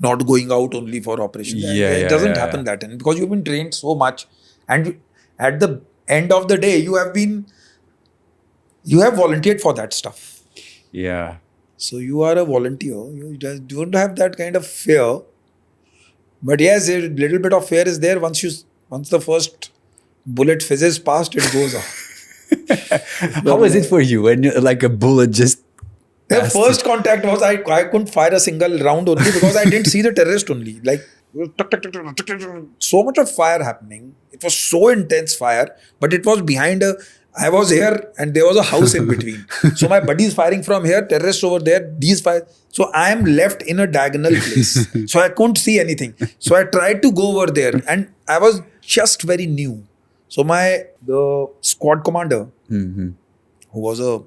not going out only for operations. It doesn't happen that end because you've been trained so much, and at the end of the day, you have volunteered for that stuff. Yeah. So you are a volunteer. You just don't have that kind of fear. But yes, a little bit of fear is there. Once the first bullet fizzes past, it goes off. How was it for you when like a bullet just... The first contact was I couldn't fire a single round only because I didn't see the terrorist only. Like so much of fire happening. It was so intense fire, but it was behind I was here and there was a house in between. So my buddy is firing from here, terrorists over there, these fire. So I am left in a diagonal place. So I couldn't see anything. So I tried to go over there and I was just very new. So the squad commander, who was a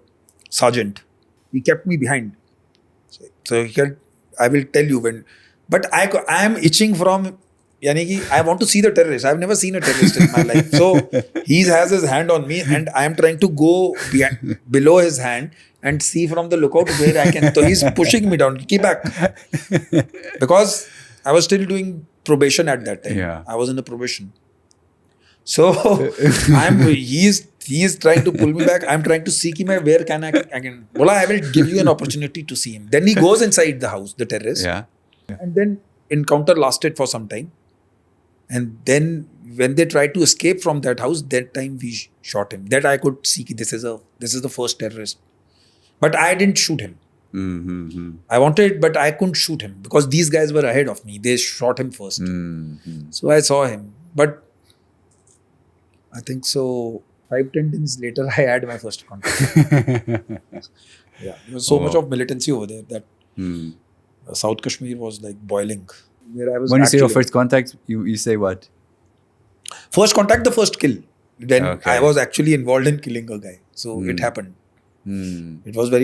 sergeant, he kept me behind. So I will tell you when. But I am itching from, I want to see the terrorist. I've never seen a terrorist in my life. So he has his hand on me and I am trying to go below his hand and see from the lookout where I can. So he's pushing me down. Keep back. Because I was still doing probation at that time. Yeah. I was in a probation. So he is trying to pull me back. I'm trying to seek him. Where can I can? Well, I will give you an opportunity to see him. Then he goes inside the house, the terrorist. Yeah. And then encounter lasted for some time. And then when they tried to escape from that house, that time we shot him. That I could see this is the first terrorist. But I didn't shoot him. I wanted, but I couldn't shoot him because these guys were ahead of me. They shot him first. So I saw him. But I think so. 5-10 days later, I had my first contact. Yeah, there was so much Wow. of militancy over there that Hmm. South Kashmir was like boiling. Where I was When you say your actually first contact, you say what? first contact, the first kill. Then I Okay. was actually involved in killing a guy, so it Hmm. happened. Hmm. It was that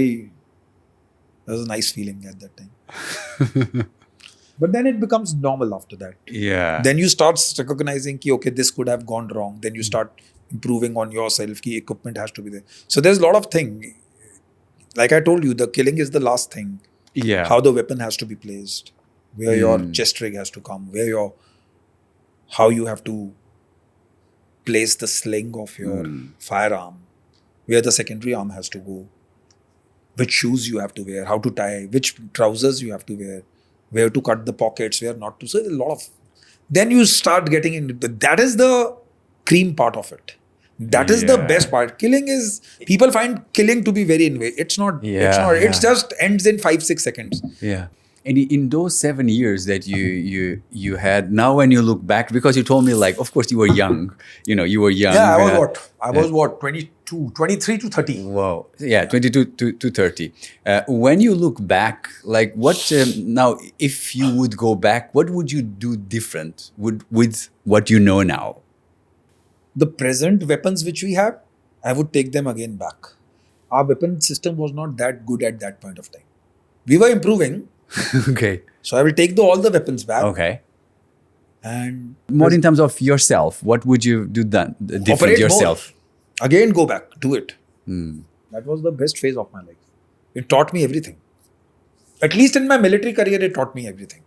was a nice feeling at that time. But then it becomes normal after that. Yeah. Then you start recognizing ki, okay, this could have gone wrong. Then you start improving on yourself. Ki equipment has to be there. So there's a lot of thing. Like I told you, the killing is the last thing. Yeah. How the weapon has to be placed, where your chest rig has to come, how you have to place the sling of your firearm, where the secondary arm has to go, which shoes you have to wear, how to tie, which trousers you have to wear, where to cut the pockets, where not to. So a lot of. Then you start getting into that is the cream part of it. That is the Yeah. best part. Killing is people find killing to be very invasive. It's not. It's Yeah, not. It yeah. just ends in 5-6 seconds. Yeah. And in those 7 years that you had, now when you look back, because you told me, like, of course you were young, you were young. Yeah, I was what? I was what? 22, 23 to 30. Wow. Yeah, 22 to 30. When you look back, like, what now, if you would go back, what would you do different with what you know now? The present weapons which we have, I would take them again back. Our weapon system was not that good at that point of time. We were improving, Okay. so I will take all the weapons back Okay. and More in terms of yourself, what would you do different operate yourself? more. Again, go back, do it. That was the best phase of my life. It taught me everything. At least in my military career, it taught me everything.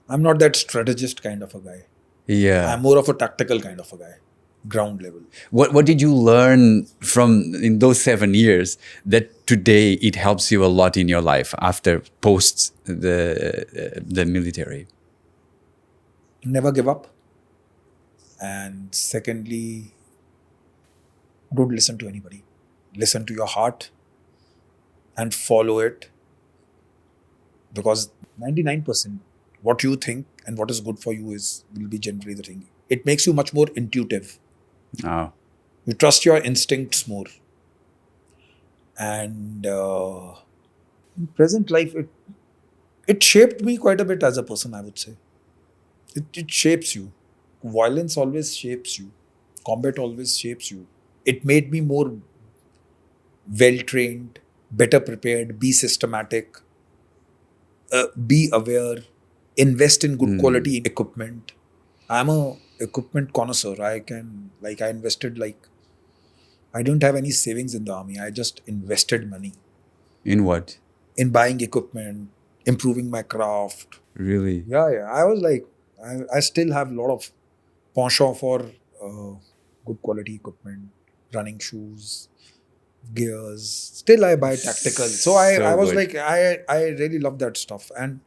I'm not that strategist kind of a guy. Yeah. I'm more of a tactical kind of a guy, ground level. What did you learn from in those 7 years that today it helps you a lot in your life after post the military? Never give up. And secondly, don't listen to anybody. Listen to your heart and follow it. Because 99% what you think and what is good for you will be generally the thing. It makes you much more intuitive. Oh. You trust your instincts more. And in present life, it shaped me quite a bit as a person, I would say. It shapes you. Violence always shapes you. Combat always shapes you. It made me more well-trained, better prepared, be systematic, be aware, invest in good quality equipment. I'm a equipment connoisseur. I invested I don't have any savings in the army. I just invested money In what? in buying equipment, improving my craft. Really? Yeah. I was like, I still have a lot of penchant for good quality equipment, running shoes, gears. Still, I buy tactical. So I was good. like, I really love that stuff. And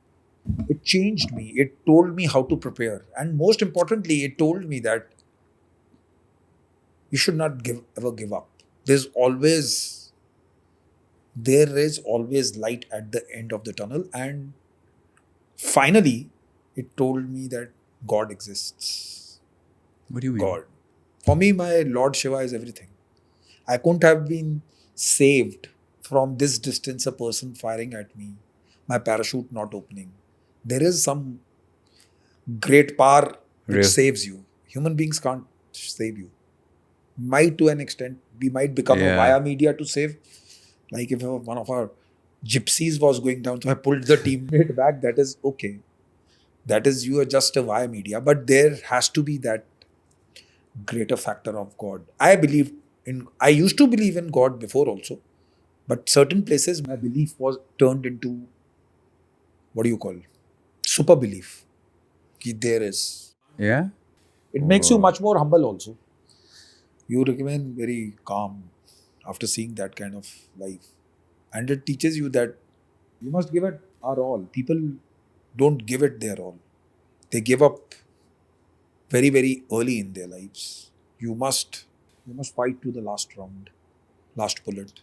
it changed me. It told me how to prepare. And most importantly, it told me that you should not ever give up. There is always light at the end of the tunnel. And finally, it told me that God exists. What do you mean? God. For me, my Lord Shiva is everything. I couldn't have been saved from this distance, a person firing at me, my parachute not opening. There is some great power which Real. saves you. Human beings can't save you. Might to an extent, we might become a Yeah. via media to save. Like if one of our gypsies was going down, so I pulled the teammate back, that is okay. That is, you are just a via media. But there has to be that greater factor of God. I used to believe in God before also, but certain places my belief was turned into, what do you call, super belief. Ki there is. Yeah? It makes you much more humble also. You remain very calm after seeing that kind of life. And it teaches you that you must give it our all. People don't give it their all. They give up very, very early in their lives. You must fight to the last round, last bullet.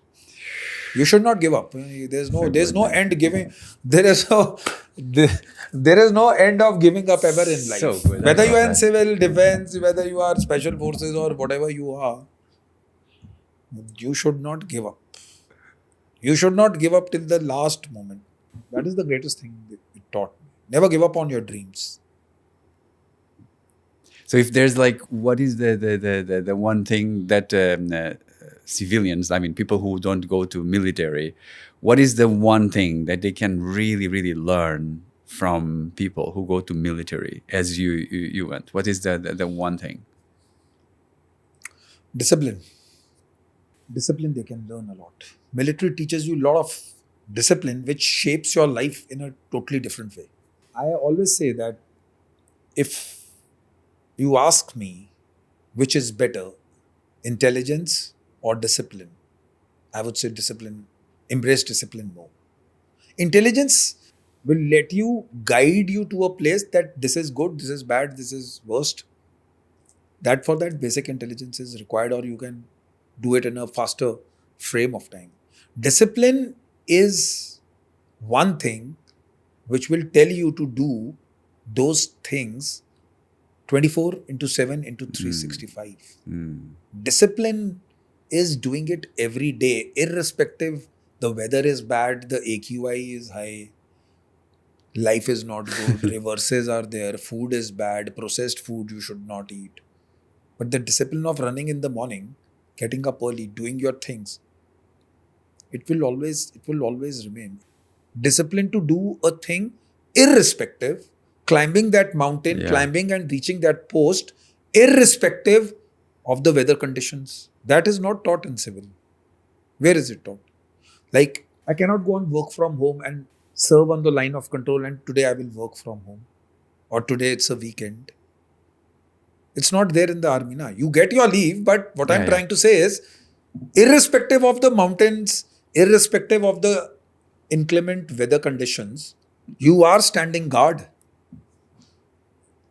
You should not give up. There's no end giving. There is no end of giving up ever in life. So good. I Whether you love are in that. civil defense, whether you are special forces or whatever you are, You should not give up. You should not give up till the last moment. That is the greatest thing that it taught me. Never give up on your dreams. So if there's like, what is the one thing that civilians, I mean, people who don't go to military, what is the one thing that they can really, really learn from people who go to military as you went? What is the one thing? Discipline. Discipline, they can learn a lot. Military teaches you a lot of discipline, which shapes your life in a totally different way. I always say that if you ask me which is better, intelligence or discipline, I would say discipline. Embrace discipline more. Intelligence will let you guide you to a place that this is good, this is bad, this is worst. That for that basic intelligence is required, or you can do it in a faster frame of time. Discipline is one thing which will tell you to do those things 24 into 7 into 365. Discipline is doing it every day, irrespective the weather is bad, the AQI is high, life is not good, reverses are there, food is bad, processed food you should not eat. But the discipline of running in the morning, getting up early, doing your things, it will always remain. Discipline to do a thing irrespective, climbing that mountain, Yeah. climbing and reaching that post, irrespective of the weather conditions. That is not taught in civil. Where is it taught? Like, I cannot go and work from home and serve on the line of control, and today I will work from home, or today it's a weekend. It's not there in the army. Na. You get your leave, but what I'm Yeah. trying to say is, irrespective of the mountains, irrespective of the inclement weather conditions, you are standing guard.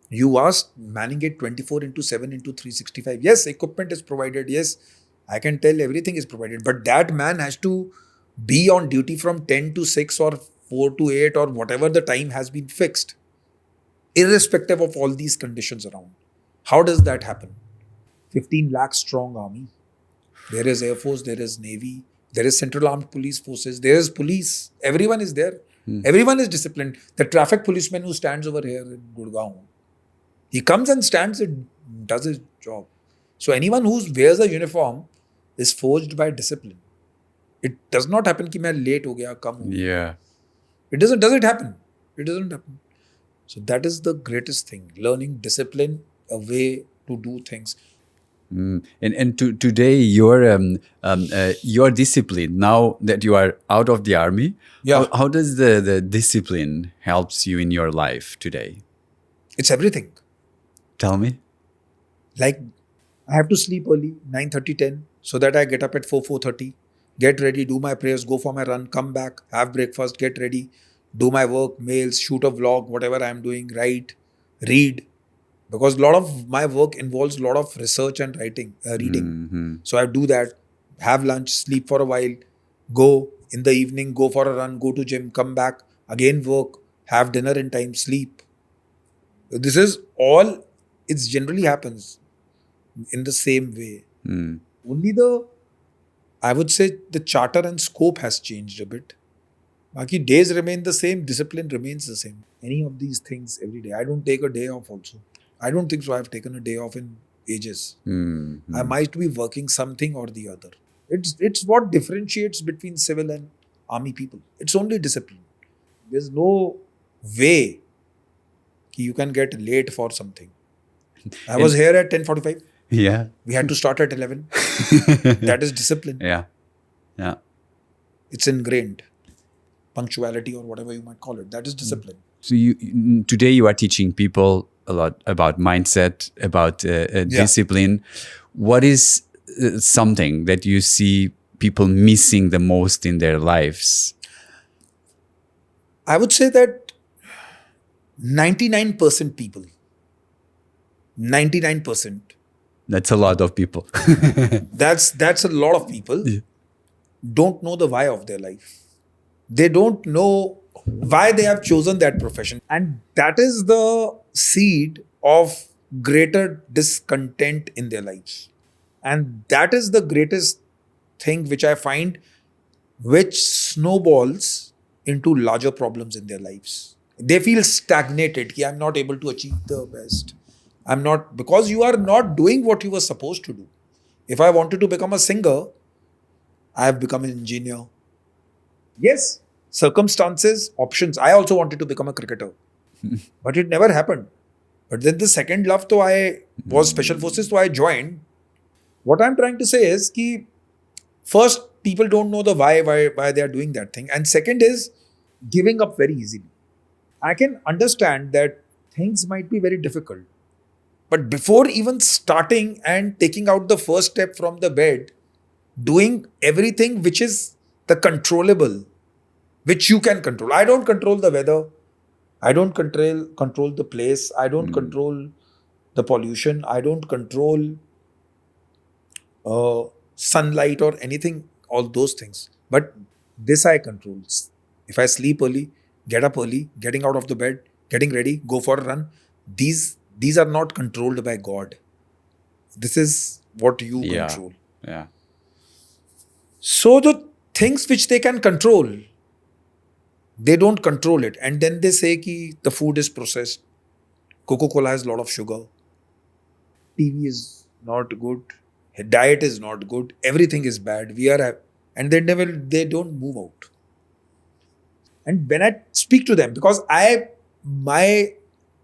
You are manning it 24 into 7 into 365. Yes, equipment is provided. Yes, I can tell everything is provided. But that man has to be on duty from 10 to 6 or 4 to 8 or whatever the time has been fixed, irrespective of all these conditions around. How does that happen? 15 lakh strong army. There is Air Force, there is Navy, there is Central Armed Police Forces, there is police. Everyone is there. Everyone is disciplined. The traffic policeman who stands over here in Gurgaon, he comes and stands and does his job. So anyone who wears a uniform is forged by discipline. It does not happen कि मैं late हो गया, कम हो गया. Yeah. It doesn't. Does it happen? It doesn't happen. So that is the greatest thing. Learning discipline, a way to do things. Today your discipline, now that you are out of the army, Yeah. how does the discipline helps you in your life today? It's everything. Tell me. Like, I have to sleep early, 9:30, 10, so that I get up at 4, 4:30, get ready, do my prayers, go for my run, come back, have breakfast, get ready, do my work, mails, shoot a vlog, whatever I'm doing, write, read. Because a lot of my work involves a lot of research and writing, reading. So I do that, have lunch, sleep for a while, go in the evening, go for a run, go to gym, come back, again work, have dinner in time, sleep. This is all, it generally happens in the same way. Only I would say the charter and scope has changed a bit. Baki days remain the same, discipline remains the same. Any of these things every day. I don't take a day off also. I don't think so. I've taken a day off in ages. I might be working something or the other. It's what differentiates between civil and army people. It's only discipline. There's no way you can get late for something. I was here at 10:45. Yeah. We had to start at 11. That is discipline. Yeah. Yeah. It's ingrained. Punctuality or whatever you might call it. That is discipline. So today you are teaching people a lot about mindset, about discipline. What is something that you see people missing the most in their lives? I would say that 99% people, 99%. That's a lot of people. That's a lot of people don't know the why of their life. They don't know why they have chosen that profession. And that is the seed of greater discontent in their lives. And that is the greatest thing which I find which snowballs into larger problems in their lives. They feel stagnated. Ki, I'm not able to achieve the best. I'm not, because you are not doing what you were supposed to do. If I wanted to become a singer, I have become an engineer. Yes, circumstances, options. I also wanted to become a cricketer, but it never happened. But then the second love, so I was special forces, so I joined. What I'm trying to say is ki first, people don't know the why they are doing that thing, and second is giving up very easily. I can understand that things might be very difficult, but before even starting and taking out the first step from the bed, doing everything which is the controllable, which you can control. I don't control the weather. I don't control the place. I don't control the pollution. I don't control sunlight or anything, all those things. But this I control. If I sleep early, get up early, getting out of the bed, getting ready, go for a run. These are not controlled by God. This is what you Yeah. control. Yeah. So the things which they can control, they don't control it. And then they say ki the food is processed. Coca-Cola has a lot of sugar. TV is not good. Diet is not good. Everything is bad. And they don't move out. And when I speak to them, because my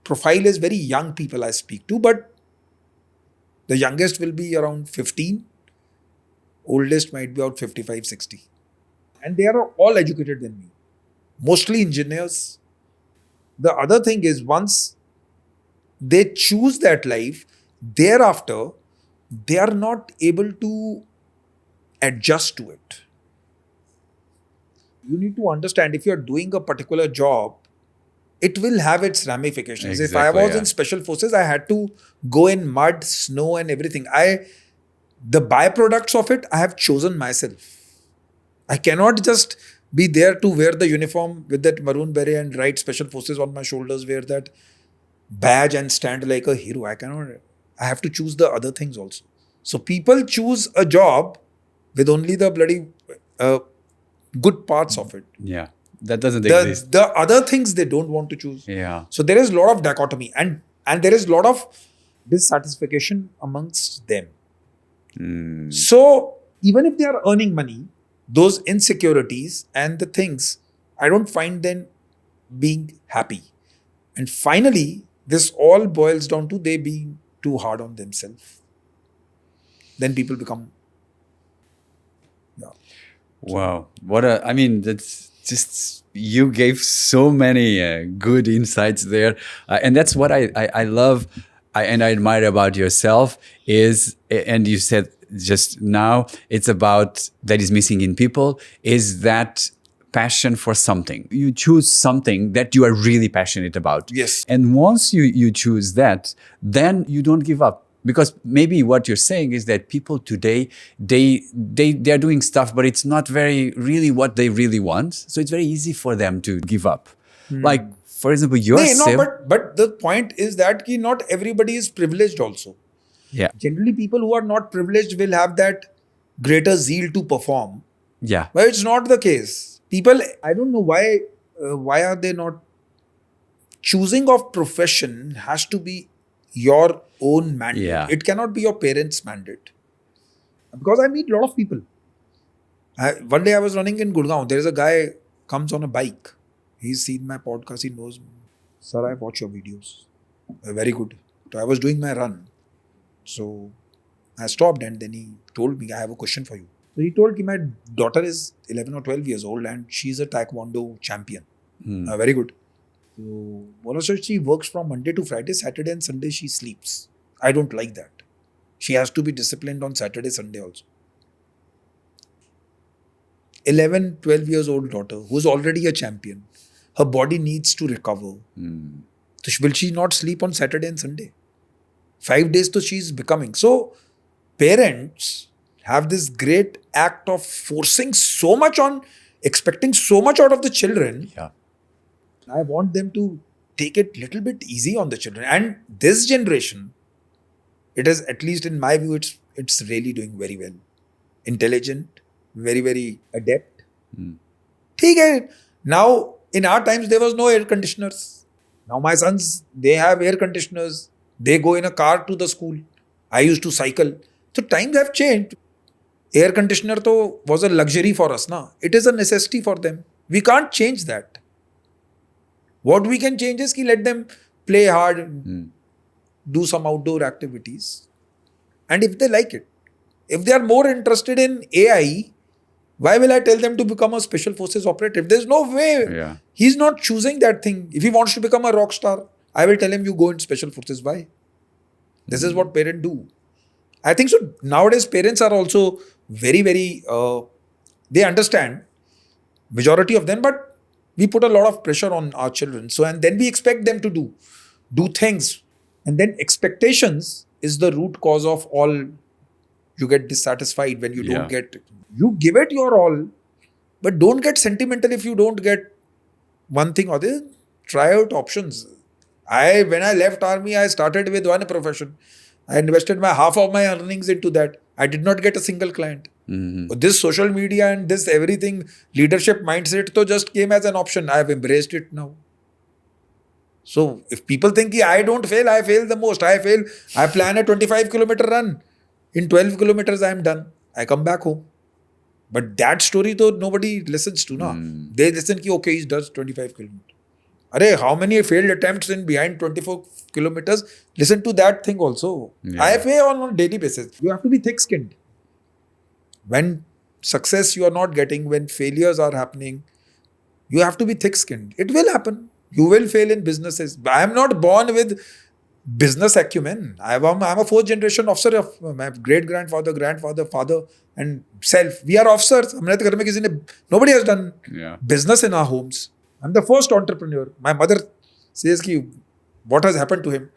profile is very young people I speak to, but the youngest will be around 15, oldest might be about 55, 60. And they are all educated than me, mostly engineers. The other thing is, once they choose that life, thereafter, they are not able to adjust to it. You need to understand, if you're doing a particular job, it will have its ramifications. If I Exactly. was Yeah. in special forces, I had to go in mud, snow, and everything. The byproducts of it, I have chosen myself. I cannot just be there to wear the uniform with that maroon beret and write special forces on my shoulders, wear that badge and stand like a hero. I cannot. I have to choose the other things also. So people choose a job with only the bloody uh, good parts of it. Yeah. That doesn't exist. The other things they don't want to choose. Yeah. So there is a lot of dichotomy, and there is a lot of dissatisfaction amongst them. So even if they are earning money, those insecurities and the things, I don't find them being happy. And finally, this all boils down to they being too hard on themselves. Then people become, yeah. Wow. I mean, that's just, you gave so many good insights there. And that's what I love and I admire about yourself is, and you said just now, it's about that is missing in people, is that passion for something. You choose something that you are really passionate about. Yes. And once you choose that, then you don't give up. Because maybe what you're saying is that people today, they're doing stuff, but it's not very really what they really want. So it's very easy for them to give up. Like, for example, But the point is that ki not everybody is privileged also. yeah. Generally, people who are not privileged will have that greater zeal to perform. Yeah. But it's not the case. People, I don't know why are they not choosing of profession has to be your own mandate. Yeah. It cannot be your parents' mandate. Because I meet a lot of people. One day I was running in Gurgaon. There is a guy comes on a bike. He's seen my podcast. He knows me. Sir, I watch your videos. Very good. So I was doing my run. So I stopped and then he told me, I have a question for you. So he told me my daughter is 11 or 12 years old and she's a taekwondo champion. Very good. So she works from Monday to Friday, Saturday and Sunday she sleeps. I don't like that. She has to be disciplined on Saturday, Sunday also. 11, 12 years old daughter who's already a champion. Her body needs to recover. So will she not sleep on Saturday and Sunday? 5 days so she's becoming. So parents have this great act of forcing so much on, expecting so much out of the children. Yeah. I want them to take it a little bit easy on the children. And this generation, it is, at least in my view, it's really doing very well. Intelligent, very, very adept. ठीक है. Now, in our times, there was no air conditioners. Now my sons, they have air conditioners. They go in a car to the school. I used to cycle. So times have changed. Air conditioner to was a luxury for us. Na? It is a necessity for them. We can't change that. What we can change is ki let them play hard, do some outdoor activities. And if they like it, if they are more interested in AI, why will I tell them to become a special forces operative? There's no way. Yeah. He's not choosing that thing. If he wants to become a rock star, I will tell him you go in special forces. Why? This is what parents do. I think so. Nowadays, parents are also very, very, they understand, majority of them, but we put a lot of pressure on our children. So, and then we expect them to do things. And then expectations is the root cause of all. You get dissatisfied when you don't get, you give it your all, but don't get sentimental if you don't get one thing or the other. Try out options. When I left army, I started with one profession. I invested half of my earnings into that. I did not get a single client. This social media and this everything, leadership mindset, to just came as an option. I have embraced it now. So if people think I don't fail, I fail the most. I plan a 25-kilometer run. In 12 kilometers, I am done. I come back home. But that story, though, nobody listens to. Na? They listen ki, okay, he does 25 kilometers. Arey, how many failed attempts in behind 24 kilometers? Listen to that thing also. I fail on a daily basis. You have to be thick-skinned. When success you are not getting, when failures are happening, you have to be thick-skinned. It will happen. You will fail in businesses. I am not born with business acumen. I'm a fourth generation officer of my great-grandfather, grandfather, father and self. We are officers. Nobody has done business in our homes. I'm the first entrepreneur. My mother says, what has happened to him?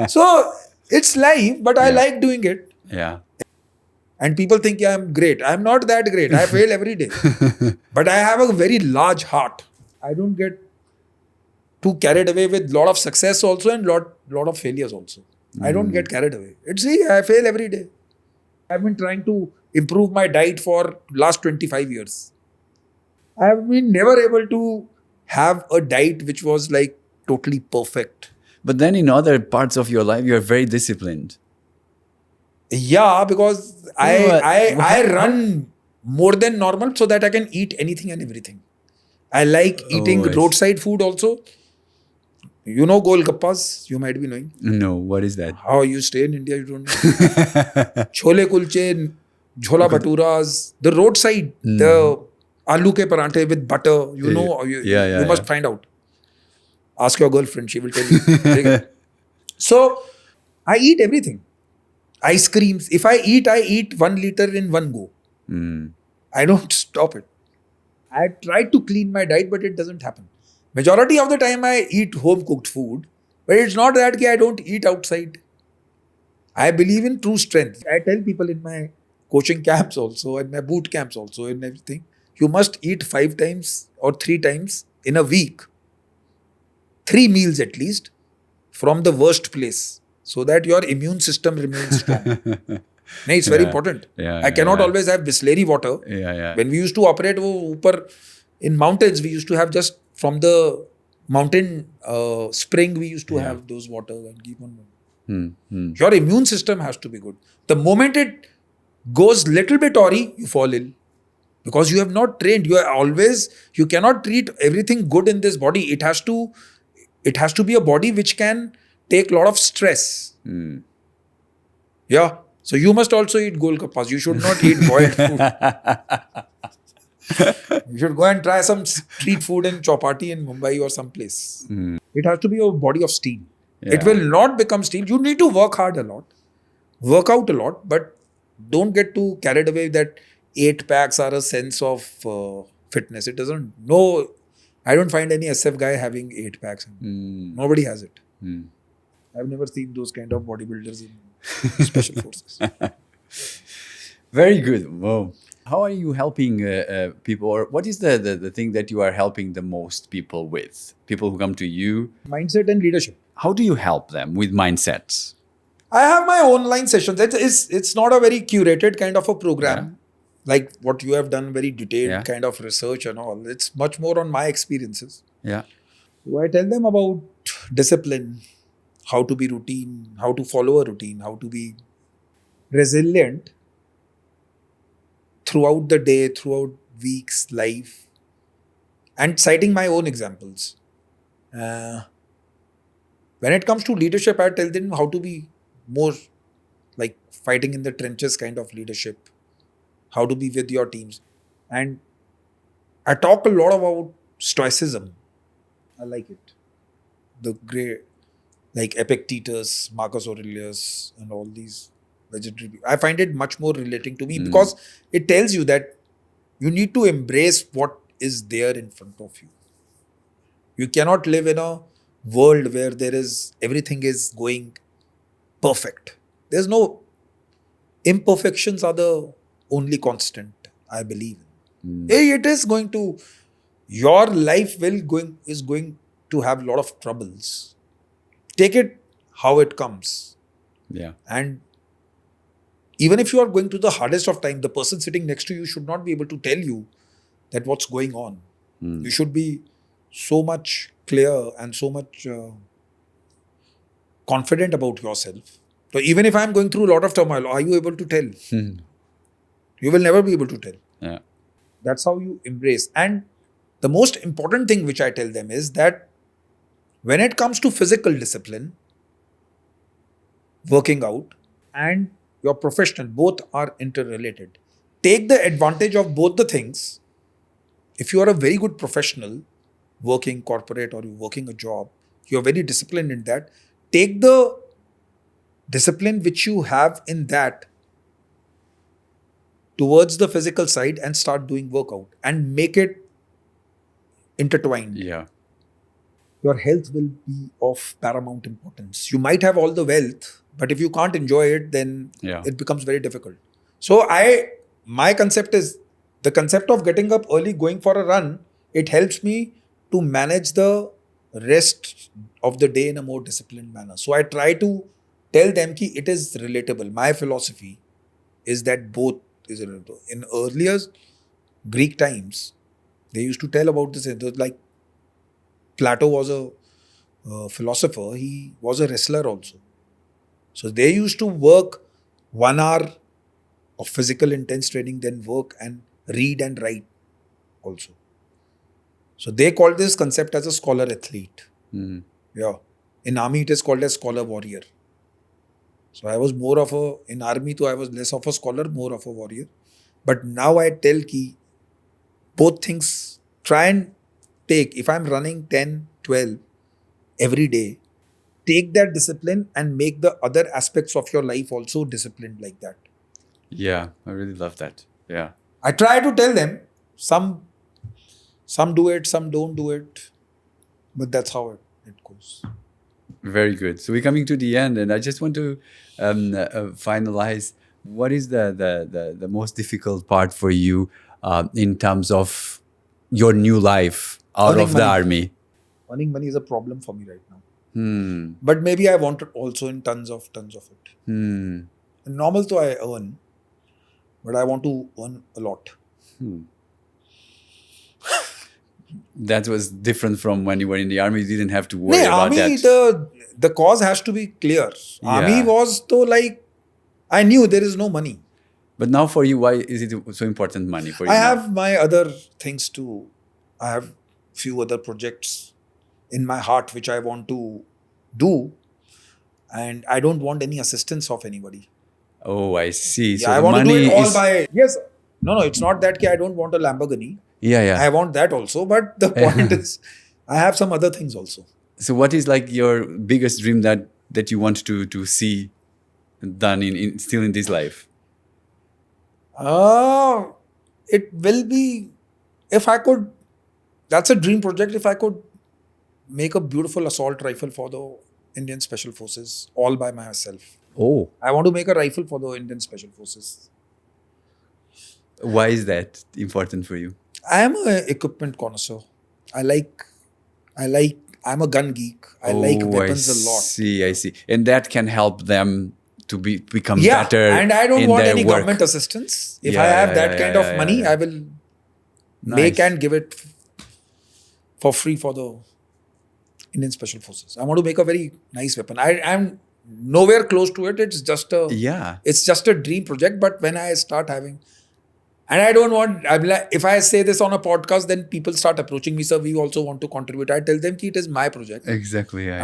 So, it's life, but I like doing it. Yeah. And people think I'm great. I'm not that great. I fail every day. But I have a very large heart. I don't get too carried away with lot of success also and lot of failures also. I don't get carried away. I fail every day. I've been trying to improve my diet for last 25 years. I have been never able to have a diet which was like totally perfect. But then in other parts of your life, you're very disciplined. Yeah, because I run more than normal so that I can eat anything and everything. I like eating roadside food also. You know Golgappas, you might be knowing. No, what is that? How you stay in India, you don't know. Chole kulche, jhola bhaturas, the roadside, the aloo ke paranthe with butter, you know, you must find out. Ask your girlfriend, she will tell you. So, I eat everything. Ice creams. If I eat 1 liter in one go. I don't stop it. I tried to clean my diet, but it doesn't happen. Majority of the time I eat home cooked food, but it's not that I don't eat outside. I believe in true strength. I tell people in my coaching camps also, in my boot camps also, in everything, you must eat 5 times or 3 times in a week. 3 meals at least from the worst place so that your immune system remains strong. It's very important. I cannot always have Bisleri water. When we used to operate in mountains, we used to have just from the mountain spring, we used to have those water and keep on. Your immune system has to be good. The moment it goes little bit awry, you fall ill. Because you have not trained. You cannot treat everything good in this body. It has to be a body which can take a lot of stress. Yeah. So you must also eat golgappas. You should not eat boiled food. You should go and try some street food in Chowpatty in Mumbai or someplace. It has to be a body of steel. It will not become steel. You need to work hard a lot. Work out a lot. But don't get too carried away that 8 packs are a sense of fitness. It doesn't. No, I don't find any SF guy having 8 packs. Nobody has it. I've never seen those kind of bodybuilders in special forces. Very good. Wow. How are you helping people, or what is the thing that you are helping the most people with? People who come to you? Mindset and leadership. How do you help them with mindsets? I have my online sessions. It's not a very curated kind of a program. like what you have done, very detailed Yeah. kind of research and all. It's much more on my experiences. Yeah. So I tell them about discipline, how to be routine, how to follow a routine, how to be resilient throughout the day, throughout weeks, life, and citing my own examples. Uh, when it comes to leadership, I tell them how to be more like fighting in the trenches kind of leadership, how to be with your teams. And I talk a lot about stoicism. I like it. The great, like Epictetus, Marcus Aurelius, and all these legendary people. I find it much more relating to me because it tells you that you need to embrace what is there in front of you. You cannot live in a world where there is everything is going perfect. There's no imperfections are the only constant, I believe. Hey, it is going to your life is going to have a lot of troubles. Take it how it comes. Yeah. And even if you are going through the hardest of time, the person sitting next to you should not be able to tell you that what's going on. You should be so much clear and so much confident about yourself. So even if I'm going through a lot of turmoil, are you able to tell? You will never be able to tell. Yeah. That's how you embrace. And the most important thing which I tell them is that when it comes to physical discipline, working out, and your professional, both are interrelated. Take the advantage of both the things. If you are a very good professional, working corporate or you're working a job, you're very disciplined in that. Take the discipline which you have in that towards the physical side and start doing workout and make it intertwined. Yeah. Your health will be of paramount importance. You might have all the wealth, but if you can't enjoy it, then Yeah. it becomes very difficult. So my concept is the concept of getting up early, going for a run. It helps me to manage the rest of the day in a more disciplined manner. So I try to tell them that it is relatable. My philosophy is that both is relatable. In earlier Greek times, they used to tell about this. It was like Plato was a philosopher. He was a wrestler also. So they used to work 1 hour of physical intense training, then work and read and write also. So they called this concept as a scholar athlete. Yeah. In army, it is called as scholar warrior. So I was more of in army, I was less of a scholar, more of a warrior. But now I tell ki both things, try and take, if I'm running 10, 12 every day, take that discipline and make the other aspects of your life also disciplined like that. Yeah. I really love that. Yeah. I try to tell them, some do it, some don't do it, but that's how it goes. Very good. So we're coming to the end, and I just want to finalize. What is the most difficult part for you in terms of your new life out Earning of the money. army? Earning money is a problem for me right now. But maybe I want it also in tons of it. In normal, so I earn, but I want to earn a lot. That was different from when you were in the army. You didn't have to worry No, about army, that. the cause has to be clear. Army Yeah. was though like, I knew there is no money. But now for you, why is it so important money for you? I now? have my other things too. I have few other projects in my heart which I want to do, and I don't want any assistance of anybody. Oh, I see. Yeah, So I the want to do money it all is by yes. No, it's not that I don't want a Lamborghini. yeah. I want that also, but the point is, I have some other things also. So what is like your biggest dream that you want to see done in still in this life? It will be, if I could, that's a dream project. If I could make a beautiful assault rifle for the Indian Special Forces all by myself. Oh, I want to make a rifle for the Indian Special Forces. why is that important for you? I am an equipment connoisseur. I like, I'm a gun geek. I like weapons a lot. I see. And that can help them to become Yeah, better. and I don't in want their any work. government assistance. If Yeah, I have yeah, that yeah, kind yeah, of yeah, money, yeah. I will make Nice. and give it for free for the Indian Special Forces. I want to make a very nice weapon. I'm nowhere close to it. It's just a dream project. But when I start having, and I don't want, I'm like, if I say this on a podcast, then people start approaching me, sir, we also want to contribute. I tell them it is my project. Exactly. Yeah,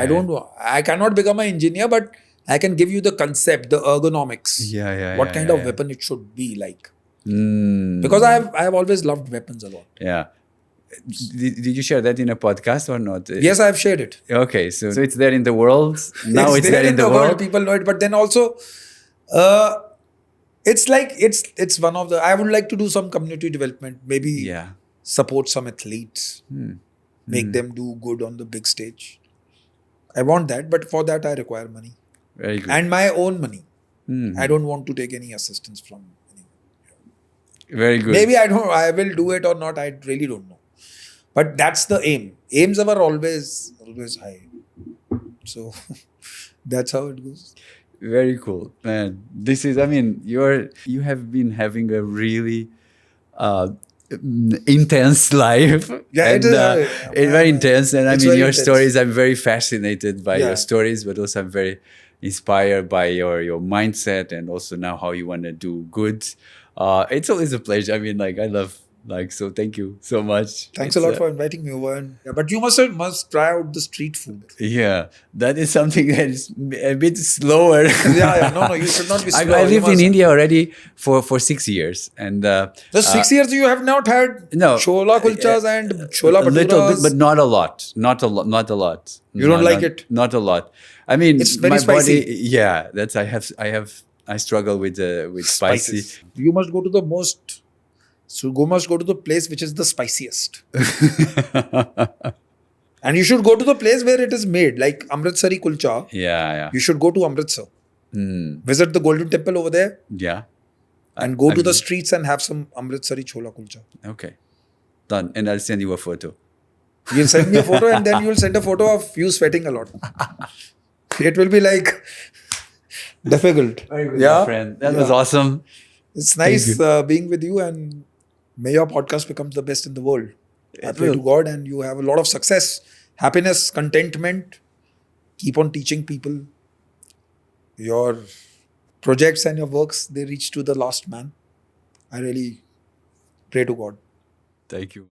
I cannot become an engineer, but I can give you the concept, the ergonomics, what kind of weapon it should be like. Because I have always loved weapons a lot. Yeah. Did you share that in a podcast or not? Yes, I've shared it. Okay, so it's there in the world. Now it's there in the world. People know it, but then also, it's like it's one of the. I would like to do some community development. Maybe support some athletes, make them do good on the big stage. I want that, but for that I require money. Very good. And my own money. I don't want to take any assistance from anyone. Very good. Maybe I will do it or not. I really don't know. But that's the aim. Aims are always high. So that's how it goes. Very cool, man. This is, I mean, you have been having a really intense life. Yeah, and, it's very intense. And I mean, your stories, I'm very fascinated by your stories, but also I'm very inspired by your mindset and also now how you want to do good. It's always a pleasure. I mean, like, I love, like, so thank you so much. Thanks a lot for inviting me over. But you must try out the street food. Yeah, that is something that is a bit slower. No, you should not be slow. I lived in India already for 6 years. And the 6 years you have not had chola kulchas and chola bhaturas? A little bit, but not a lot. Not a lot. You don't like it? Not a lot. I mean, it's very my spicy. Body, yeah, that's I struggle with spicy. Spices. You must go to the place which is the spiciest. And you should go to the place where it is made, like Amritsari kulcha. Yeah. You should go to Amritsar. Visit the Golden Temple over there. Yeah. And go to the streets and have some Amritsari chola kulcha. Okay. Done. And I'll send you a photo. You'll send me a photo and then you'll send a photo of you sweating a lot. It will be like difficult. Very good, my friend. That was awesome. It's nice being with you, and may your podcast becomes the best in the world. I pray to God and you have a lot of success, happiness, contentment. Keep on teaching people. Your projects and your works, they reach to the last man. I really pray to God. Thank you.